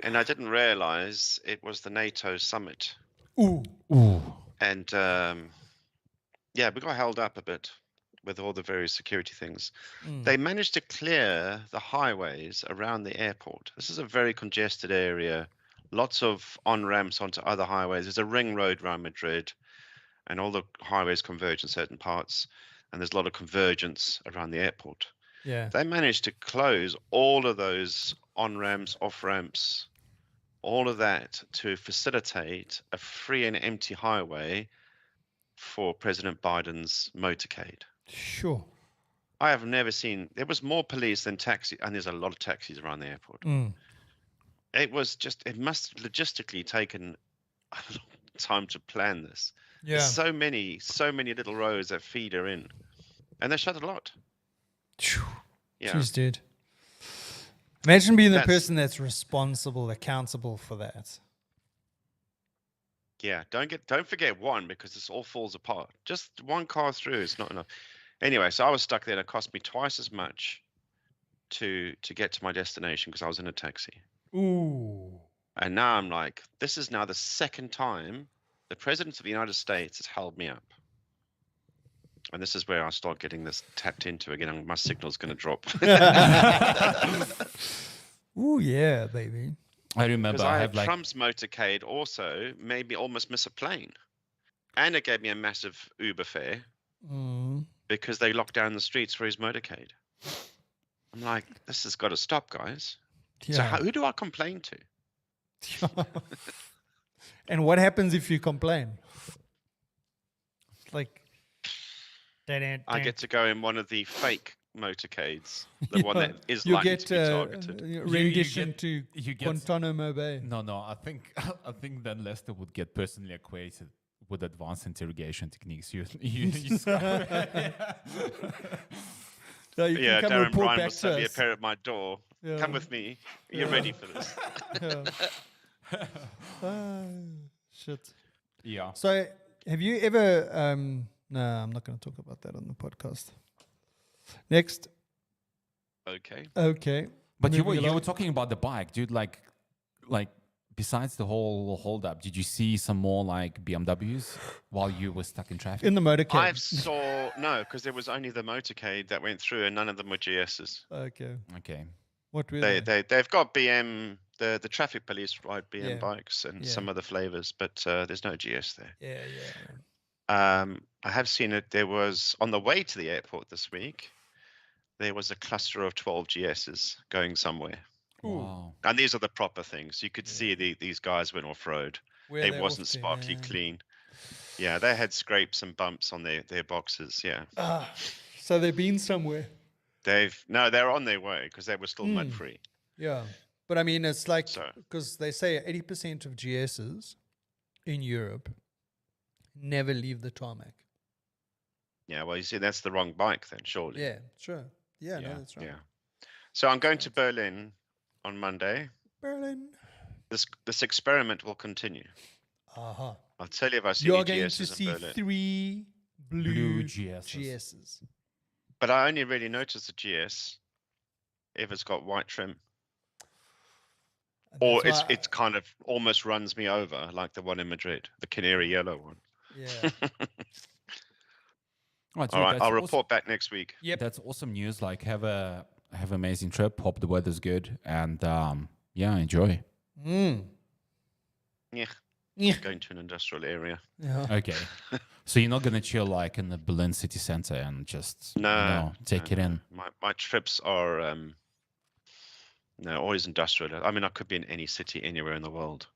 and I didn't realize it was the NATO summit. Ooh. And we got held up a bit with all the various security things. They managed to clear the highways around the airport. This is a very congested area, lots of on-ramps onto other highways. There's a ring road around Madrid, and all the highways converge in certain parts, and there's a lot of convergence around the airport. Yeah. They managed to close all of those on-ramps, off-ramps, all of that to facilitate a free and empty highway for President Biden's motorcade. Sure. I have never seen, there was more police than taxi, and there's a lot of taxis around the airport. It must have logistically taken a long time to plan this. Yeah. There's so many little roads that feed her in, and they shut a lot. Yeah. Jeez, dude. Imagine being the person that's responsible, accountable for that. Yeah, don't forget one, because this all falls apart. Just one car through is not enough. Anyway, so I was stuck there, and it cost me twice as much to get to my destination because I was in a taxi. Ooh. And now I'm like, this is now the second time the President of the United States has held me up. And this is where I start getting this tapped into again, and my signal's going to drop. Ooh, yeah, baby. I remember I had Trump's motorcade also made me almost miss a plane. And it gave me a massive Uber fare because they locked down the streets for his motorcade. I'm like, this has got to stop, guys. Yeah. So who do I complain to? And what happens if you complain? Like, I get to go in one of the fake motorcades. The one that is you'll likely get to be targeted. rendition get- to you get- Guantanamo Bay. No, I think I think then Lester would get personally acquainted with advanced interrogation techniques. You So you Yeah, can come Darren report Bryan back will to suddenly us. appear at my door. Yeah. Come with me. You're Yeah. ready for this. Yeah. Ah, shit. yeah. So, have you ever? No, I'm not going to talk about that on the podcast. Next, Okay. okay. But you Moving were along. talking about the bike, dude. Like besides the whole hold up, did you see some more like BMWs while you were stuck in traffic? in the motorcade. No, because there was only the motorcade that went through, and none of them were GSs. Okay. Okay. What were they? They've got BM. The traffic police ride BM Yeah. bikes and Yeah. some other flavors, but there's no GS there. Yeah. I have seen it. There was on the way to the airport this week. There was a cluster of 12 GSs going somewhere, Ooh. Wow. and these are the proper things. You could see these guys went off road. Where It they wasn't off to, sparkly man? clean. Yeah, they had scrapes and bumps on their boxes. Yeah, Ah, so they've been somewhere. they're on their way because they were still mud Hmm. free. Yeah. But I mean, it's like, So- because they say 80% of GSs in Europe never leave the tarmac. Yeah, well, you see, that's the wrong bike then, surely. Yeah, sure. Yeah, no, Yeah, that's right. Yeah. So I'm going to Berlin on Monday. Berlin. This experiment will continue. Aha. I'll tell you if I see You're any going to GSs in see Berlin. 3 blue Blue GSs. GSs. But I only really notice the GS if it's got white trim. And Or that's why- it's kind of almost runs me over, like the one in Madrid, the canary yellow one. Yeah. Right, All right, that's I'll awesome. report back next week. Yep. That's awesome news. Like, have an amazing trip. Hope the weather's good, and yeah, enjoy. Mm. Yeah, Yeah. going to an industrial area. Yeah. Okay. So you're not gonna chill like in the Berlin city center and just take it in. My trips are always industrial. I mean, I could be in any city anywhere in the world.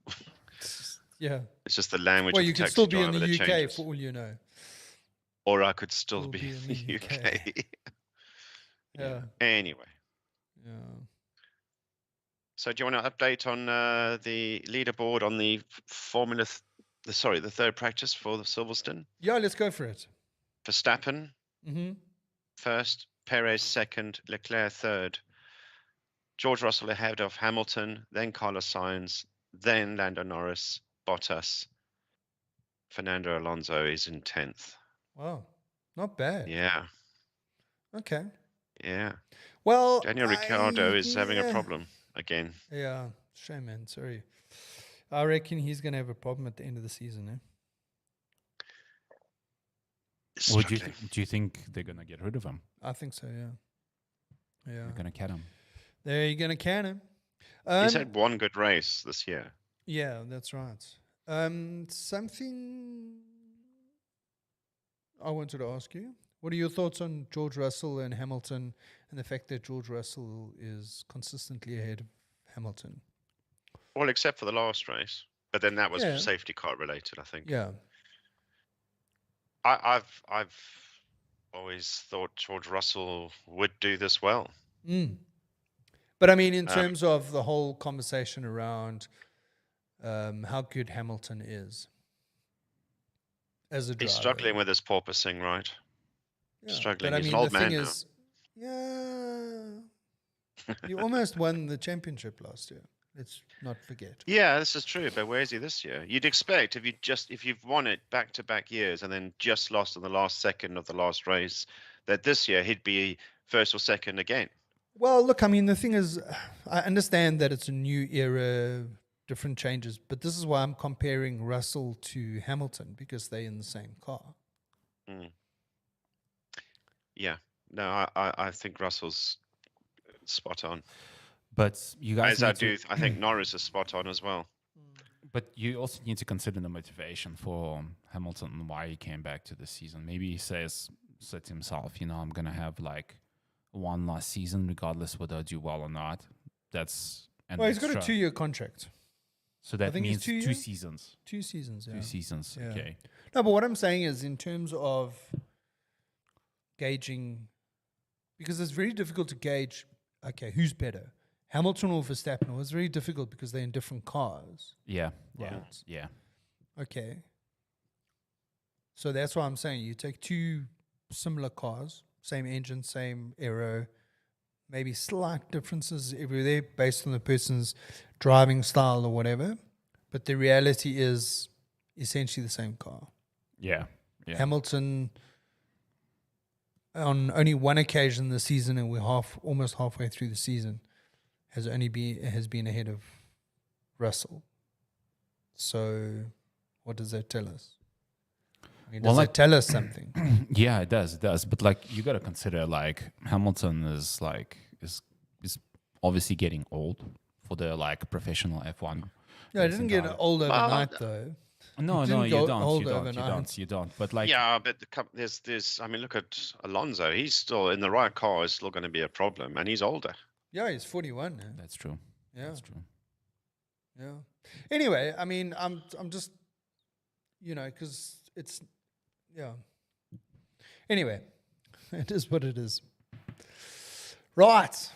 Yeah. It's just the language Well, of you the could taxi still be in driver the that UK changes. for all you know. Or I could still Still be be in in the the UK. UK. Yeah. Anyway, Yeah. so do you want to update on the leaderboard on the the third practice for the Silverstone? Yeah, let's go for it. Verstappen Mm-hmm. first, Perez second, Leclerc third, George Russell ahead of Hamilton, then Carlos Sainz, then Lando Norris, Bottas, Fernando Alonso is in 10th. Wow. Not bad. Yeah, Okay. yeah. Well, Daniel Ricciardo is having a yeah. problem again. Yeah. Shame, man. Sorry. I reckon he's going to have a problem at the end of the season, eh? Or do Struggling. you think they're gonna get rid of him? I think so, yeah. Yeah. They're gonna cut him. They're going to can him. He's had one good race this year. Yeah, that's right. Something I wanted to ask you. What are your thoughts on George Russell and Hamilton and the fact that George Russell is consistently ahead of Hamilton? Well, except for the last race, but then that was Yeah. safety car related, I think. Yeah. I've always thought George Russell would do this well. Mm. But I mean, in Um, terms of the whole conversation around how good Hamilton is as a driver. He's struggling with his porpoising, right? Yeah. struggling. But I He's mean, an old the thing man now. is, yeah, you almost won the championship last year. Let's not forget. Yeah, this is true. But where is he this year? You'd expect if you've won it back to back years and then just lost in the last second of the last race, that this year he'd be first or second again. Well, look, I mean, the thing is, I understand that it's a new era, different changes, but this is why I'm comparing Russell to Hamilton because they're in the same car. Yeah. No, I think Russell's spot on. But you guys, I think Norris is spot on as well. But you also need to consider the motivation for Hamilton and why he came back to the season. Maybe he said to himself, I'm gonna have like one last season, regardless whether I do well or not. Well, he's got a 2-year contract. So that think means it's 2 2 years. seasons. 2 seasons, yeah. 2 seasons. Yeah. Okay. No, but what I'm saying is in terms of gauging, because it's very difficult to gauge, okay, who's better, Hamilton or Verstappen? Well, it's very difficult because they're in different cars. Yeah. Right. Yeah. Okay. So that's why I'm saying you take two similar cars, same engine, same aero, maybe slight differences everywhere based on the person's driving style or whatever. But the reality is essentially the same car. Yeah. Yeah. Hamilton, on only one occasion this season, and we're almost halfway through the season, has been ahead of Russell. So, what does that tell us? I mean, does that tell us something? Yeah, it does. It does. But like, you got to consider like Hamilton is obviously getting old for the like professional F1. Yeah, it didn't get old overnight though. No, didn't you go don't. old You don't. overnight. You don't. But like, Yeah, but there's. I mean, look at Alonso. He's still in the right car. Is still going to be a problem, and he's older. Yeah, he's 41 now. that's true. Yeah, That's true. yeah. Anyway, I mean, I'm just, because it's, yeah. Anyway, it is what it is. Right.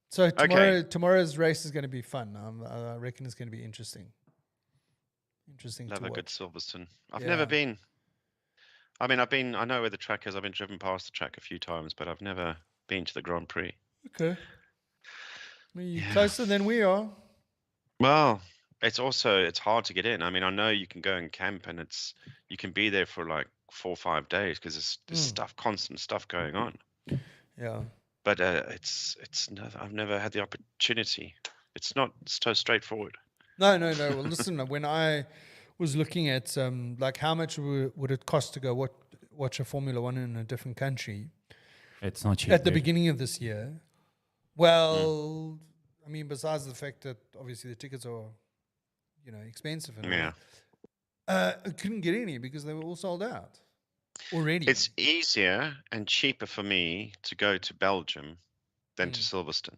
So tomorrow's race is going to be fun. I reckon it's going to be interesting. Love to a watch. good Silverstone. I've Yeah. never been. I mean, I know where the track is. I've been driven past the track a few times, but I've never been to the Grand Prix. Okay. Well, you're closer than we are. Well, it's hard to get in. I mean, I know you can go and camp, and you can be there for like 4 or 5 days because there's constant stuff going on. Yeah. But I've never had the opportunity. It's not so straightforward. No. Well, listen, when I was looking at like how much would it cost to go watch a Formula One in a different country It's not cheap. at the beginning of this year. Well, I mean, besides the fact that obviously the tickets are, expensive and all, I couldn't get any because they were all sold out already. It's easier and cheaper for me to go to Belgium than to Silverstone.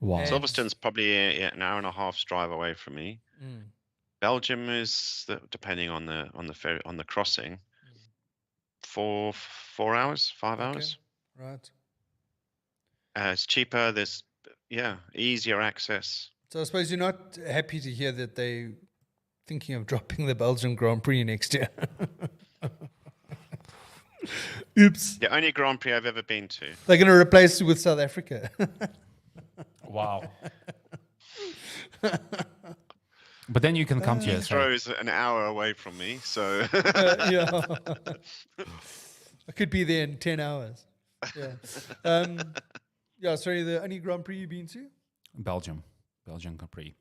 Wow. And- Silverstone's probably an hour and a half's drive away from me. Belgium is depending on the ferry, on the crossing, 4 hours, 5 hours. Right. It's cheaper. There's easier access. So I suppose you're not happy to hear that they thinking of dropping the Belgian Grand Prix next year. Oops. The only Grand Prix I've ever been to. They're going to replace it with South Africa. Wow. But then you can come to us. Heathrow's an hour away from me, so Yeah. I could be there in 10 hours. Yeah. Sorry, the only Grand Prix you've been to? Belgium Grand Prix.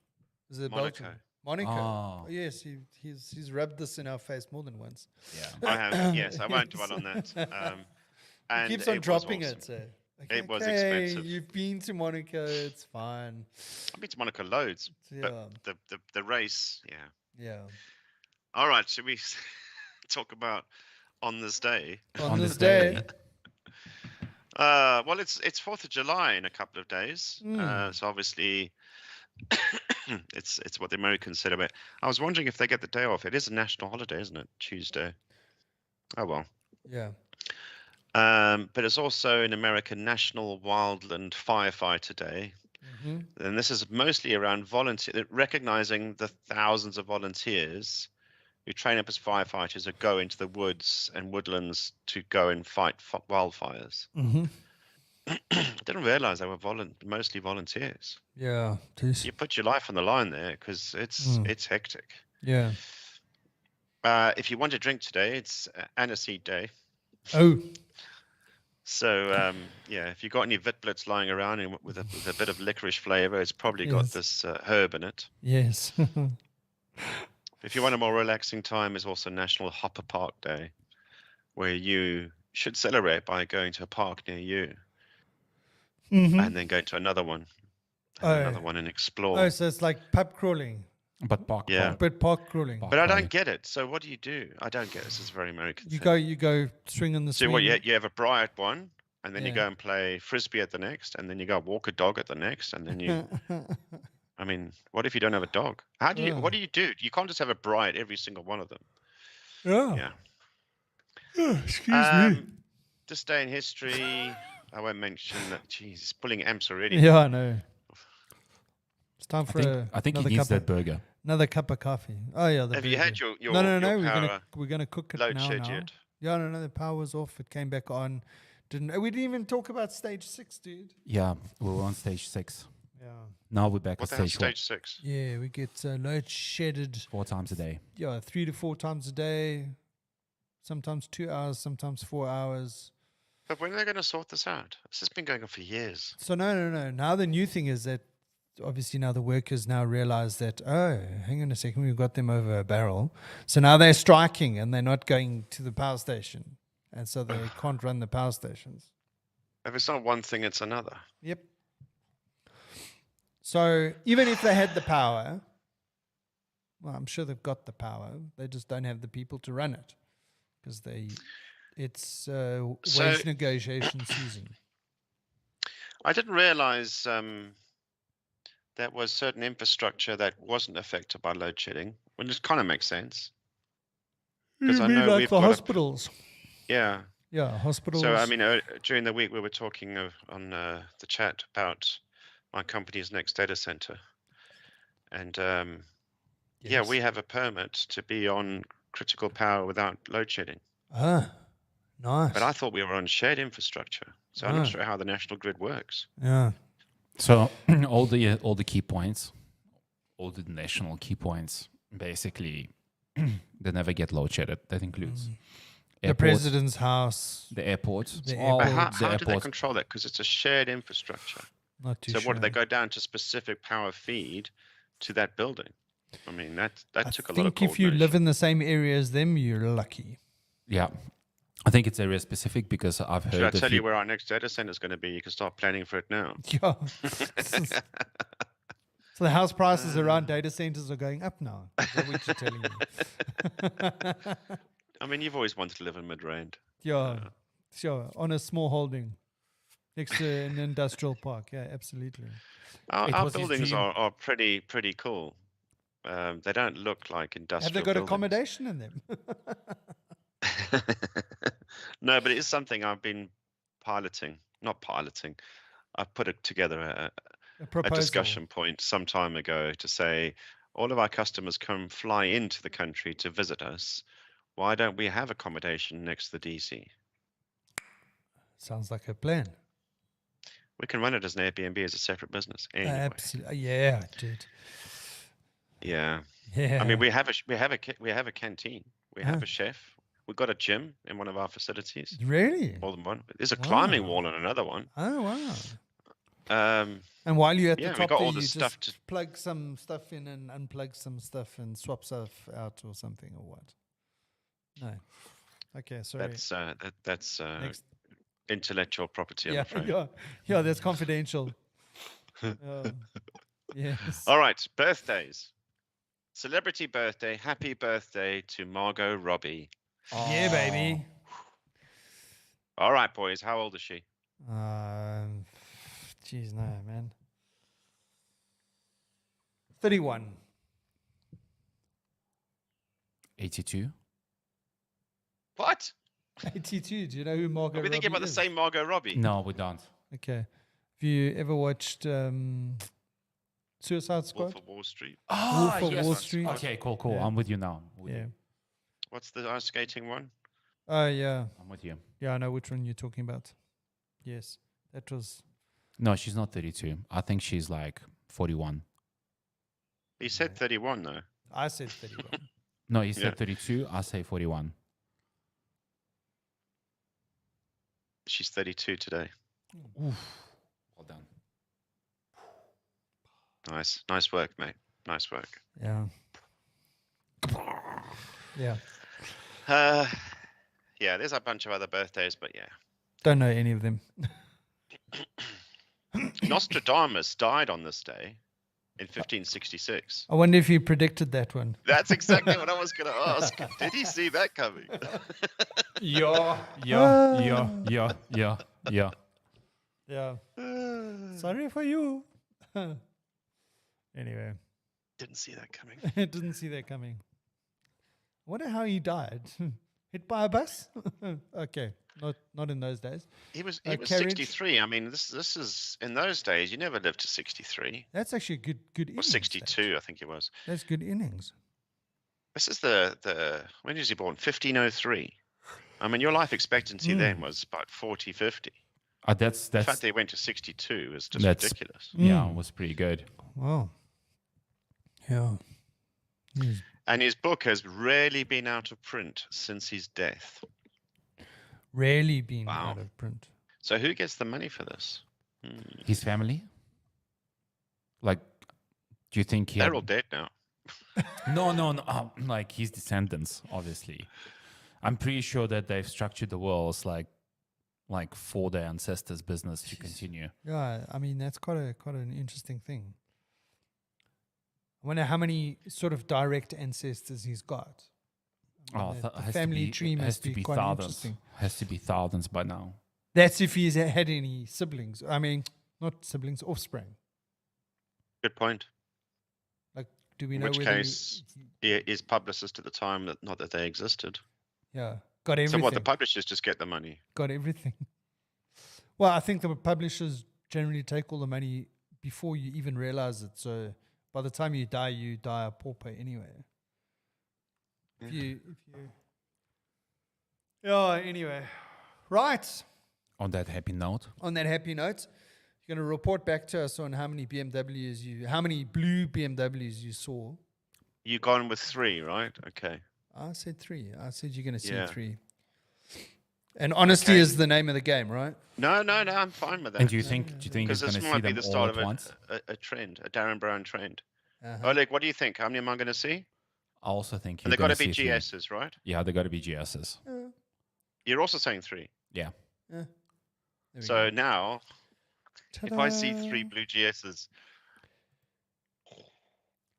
Is it Monaco. Belgium? Monaco. Oh. Oh, yes, he's rubbed this in our face more than once. Yeah. I have. Yes, I won't dwell on that. And He keeps on it was dropping awesome. it. So. It was Okay, expensive. you've been to Monaco. It's fine. I've been to Monaco loads, Yeah. but the race, Yeah. All right, should we talk about on this day? On this day. Well, it's 4th of July in a couple of days, so obviously it's what the Americans said about it. I was wondering if they get the day off. It is a national holiday, isn't it? Tuesday. Oh well. Yeah. But it's also in America National Wildland Firefighter Day. And this is mostly around recognizing the thousands of volunteers who train up as firefighters or go into the woods and woodlands to go and fight wildfires. I didn't realize they were mostly volunteers. Yeah. Jeez. You put your life on the line there because it's hectic. Yeah. If you want to drink today, it's aniseed day. Oh. So if you've got any Vitblitz lying around with a bit of licorice flavor, it's probably got this herb in it. Yes. If you want a more relaxing time, it's also National Hopper Park Day, where you should celebrate by going to a park near you, and then going to another one, and explore. Oh, so it's like pub crawling, But park. but park crawling. But I don't get it. So what do you do? I don't get it. This is very American. You thing. go swing on the So swing. what? You have a braai at one, and then you Yeah. go and play frisbee at the next, and then you go walk a dog at the next, and then you. I mean, what if you don't have a dog? How do you? What do you do? You can't just have a braai at every single one of them. Yeah. Yeah. Oh, excuse me. This day in history, I won't mention that. Jeez, it's pulling amps already. Yeah, I know. It's time for I think he another needs cup that of, burger. another cup of coffee. Oh yeah, the Have you had burger. your No. your power We're gonna cook it load now. shed yet? Yeah, no. The power was off. It came back on. We didn't even talk about stage 6, dude. Yeah, we were on stage 6. Yeah. Now we're back What at the hell? stage 4. Stage 6. Yeah, we get load shedded. 4 times a day. Yeah, 3 to 4 times a day. Sometimes 2 hours. Sometimes 4 hours. But when are they going to sort this out? This has been going on for years. So no. Now the new thing is that obviously now the workers now realize that, oh, hang on a second, we've got them over a barrel. So now they're striking and they're not going to the power station. And so they can't run the power stations. If it's not one thing, it's another. Yep. So even if they had the power, well, I'm sure they've got the power. They just don't have the people to run it because it's wage negotiation season. I didn't realize there was certain infrastructure that wasn't affected by load shedding, which kind of makes sense. You I mean know like we've the got hospitals? Yeah. Yeah, hospitals. So, I mean, during the week we were talking on the chat about my company's next data center. And yeah, Yes. we have a permit to be on critical power without load shedding. Ah, nice. But I thought we were on shared infrastructure. So I'm not sure how the national grid works. Yeah. So all the key points, all the national key points, basically, they never get load shedded. That includes The president's house. the airports, The all But airport. how the do they airports. control that? Because it's a shared infrastructure. Not too So sure. what do they go down to specific power feed to that building? I mean, that took a lot of I think if you coordination. live in the same area as them, you're lucky. Yeah, I think it's area specific because I've heard. Should I a tell few- you where our next data center is going to be? You can start planning for it now. Yeah. So the house prices around data centers are going up now. Is that what you're telling me? I mean, you've always wanted to live in Midrand. Yeah, sure. On a small holding next to an industrial park. Yeah, absolutely. Our was his buildings dream. are pretty cool. They don't look like industrial Have they got buildings. accommodation in them? No, but it is something I've been not piloting. I put it together A a proposal. discussion point some time ago to say all of our customers fly into the country to visit us. Why don't we have accommodation next to the DC? Sounds like a plan. We can run it as an Airbnb as a separate business. Anyway. Absolutely. Yeah, dude. Yeah. Yeah. I mean, we have a canteen. We have a chef. We've got a gym in one of our facilities. Really? More than one. There's a climbing Wow. wall in another one. Oh, wow. And while you're at yeah, the we top got there, all you the stuff just plug some stuff in and unplug some stuff and swap stuff out or something or what? No. Okay, sorry. that's Next. intellectual property. I'm Yeah, afraid. yeah, that's confidential. Yes. All right, birthdays. Celebrity birthday. Happy birthday to Margot Robbie. Yeah, baby. All right, boys. How old is she? Jeez, no, man. 31. 82. What? 82. Do you know who Margot Are we thinking Robbie about the is? same Margot Robbie? No, we don't. Okay. Have you ever watched Suicide Squad? Wolf of Wall Street. Wolf of Wall Street. Okay, cool. Yeah. I'm with you now. Yeah. What's the ice skating one? Oh, yeah. I'm with you. Yeah, I know which one you're talking about. Yes. That was... No, she's not 32. I think she's like 41. He said 31 though. I said 31. No, he said Yeah. 32. I say 41. She's 32 today. Oof. Well done. Nice work, mate. Nice work. Yeah. Yeah. Yeah, there's a bunch of other birthdays, but yeah. Don't know any of them. Nostradamus died on this day in 1566. I wonder if you predicted that one. That's exactly what I was going to ask. Did he see that coming? Yeah. Yeah. Sorry for you. Anyway, Didn't see that coming. I didn't see that coming. I wonder how he died. Hit by a bus? Okay. Not in those days. He was Carriage. 63. I mean, this is in those days. You never lived to 63 That's actually a good or innings. 62, I think it was. That's good innings. This is the when was he born? 1503. I mean, your life expectancy then was about 40, 50. That's The fact they went to 62 is just that's- ridiculous. yeah, it was pretty good. Wow. Yeah. He's And his book has rarely been out of print since his death. rarely been Wow. out of print. So who gets the money for this? His family? Like, do you think he They're had... all dead now. No. Like his descendants, obviously. I'm pretty sure that they've structured the will as like for their ancestors' business to continue. Yeah, I mean that's quite an interesting thing. I wonder how many sort of direct ancestors he's got. Oh, The has family to be, tree has must to be be quite thousands. interesting. Has to be thousands by now. That's if he's had any siblings. I mean, not siblings, offspring. Good point. Like, do we In know which whether case, he is publicist at the time, not that they existed. yeah, got So everything. what? The publishers just get the money. Got everything. Well, I think the publishers generally take all the money before you even realize it. So by the time you die a pauper anyway. If you yeah, anyway. Right. On that happy note, On that happy note, you're going to report back to us on how many how many blue BMWs you saw. You gone with 3, right? Okay. I said 3. I said you're going to see Yeah. 3. And honesty Okay. is the name of the game, right? No, I'm fine with that. and do you think he's Because going this to see might be them the all start at of once? a trend, a Darren Brown trend. Uh-huh. Oleg, what do you think? How many am I going to see? I also think And you're they've got going to to be see 3. GSs, right? Yeah, they got to be GSs. You're also saying 3. Yeah. There we So go. now, if I see Ta-da. 3 blue GSs,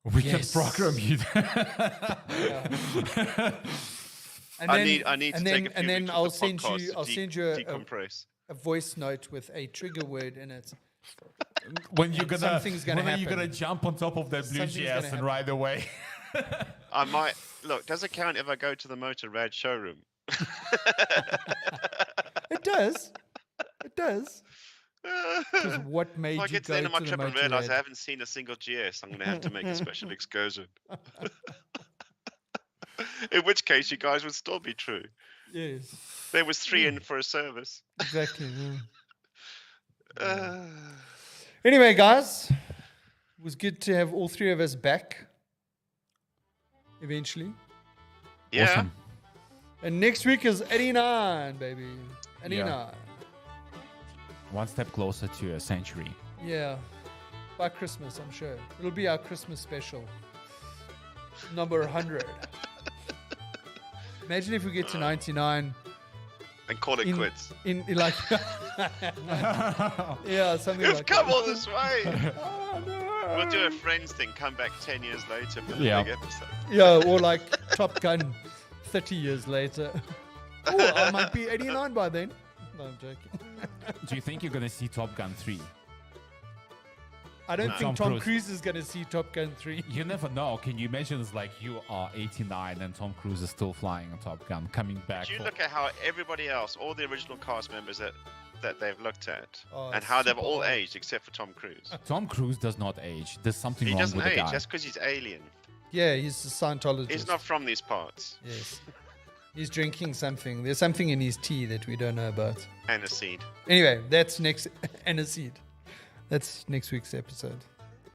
We Yes. can program you. And I then- need to and take then, a few and then weeks I'll off the send podcast you to I'll send you decompress. a voice note with a trigger word in it. when you're gonna, something's gonna when are you happen. gonna jump on top of that blue Something's gonna GS and happen. ride away? I might look. Does it count if I go to the Motor Rad showroom? It does. It does. 'Cause what made If I you get to go the end of my to the trip and Motor realize I Rad? haven't seen a single GS, I'm going to have to make a special excursion. In which case, you guys would still be true. Yes, There was 3 in for a service. exactly. Yeah. Uh, Anyway, guys, it was good to have all 3 of us back. Eventually, yeah. Awesome. and next week is 89, baby. 89. One step closer to a century. Yeah. By Christmas, I'm sure. It'll be our Christmas special. Number 100. Imagine if we get to 99 And call it in, quits. in like yeah, something You've like come that. all this way. Oh, no. We'll do a Friends thing, come back 10 years later for the Yeah. big episode. Yeah, or like Top Gun 30 years later. Oh, I might be 89 by then. No, I'm joking. Do you think you're gonna see Top Gun 3? I don't No. think Tom Tom Cruise. Cruise is going to see Top Gun 3. You never know. Can you imagine it's like you are 89 and Tom Cruise is still flying on Top Gun, coming back? Do you for- look at how everybody else, all the original cast members that they've looked at, Oh, and how they've super all old. aged except for Tom Cruise? Tom Cruise does not age. There's something He wrong doesn't with the age. guy. That's because he's alien. Yeah, he's a Scientologist. He's not from these parts. Yes. He's drinking something. There's something in his tea that we don't know about. Aniseed. Anyway, that's next. And a seed. That's next week's episode.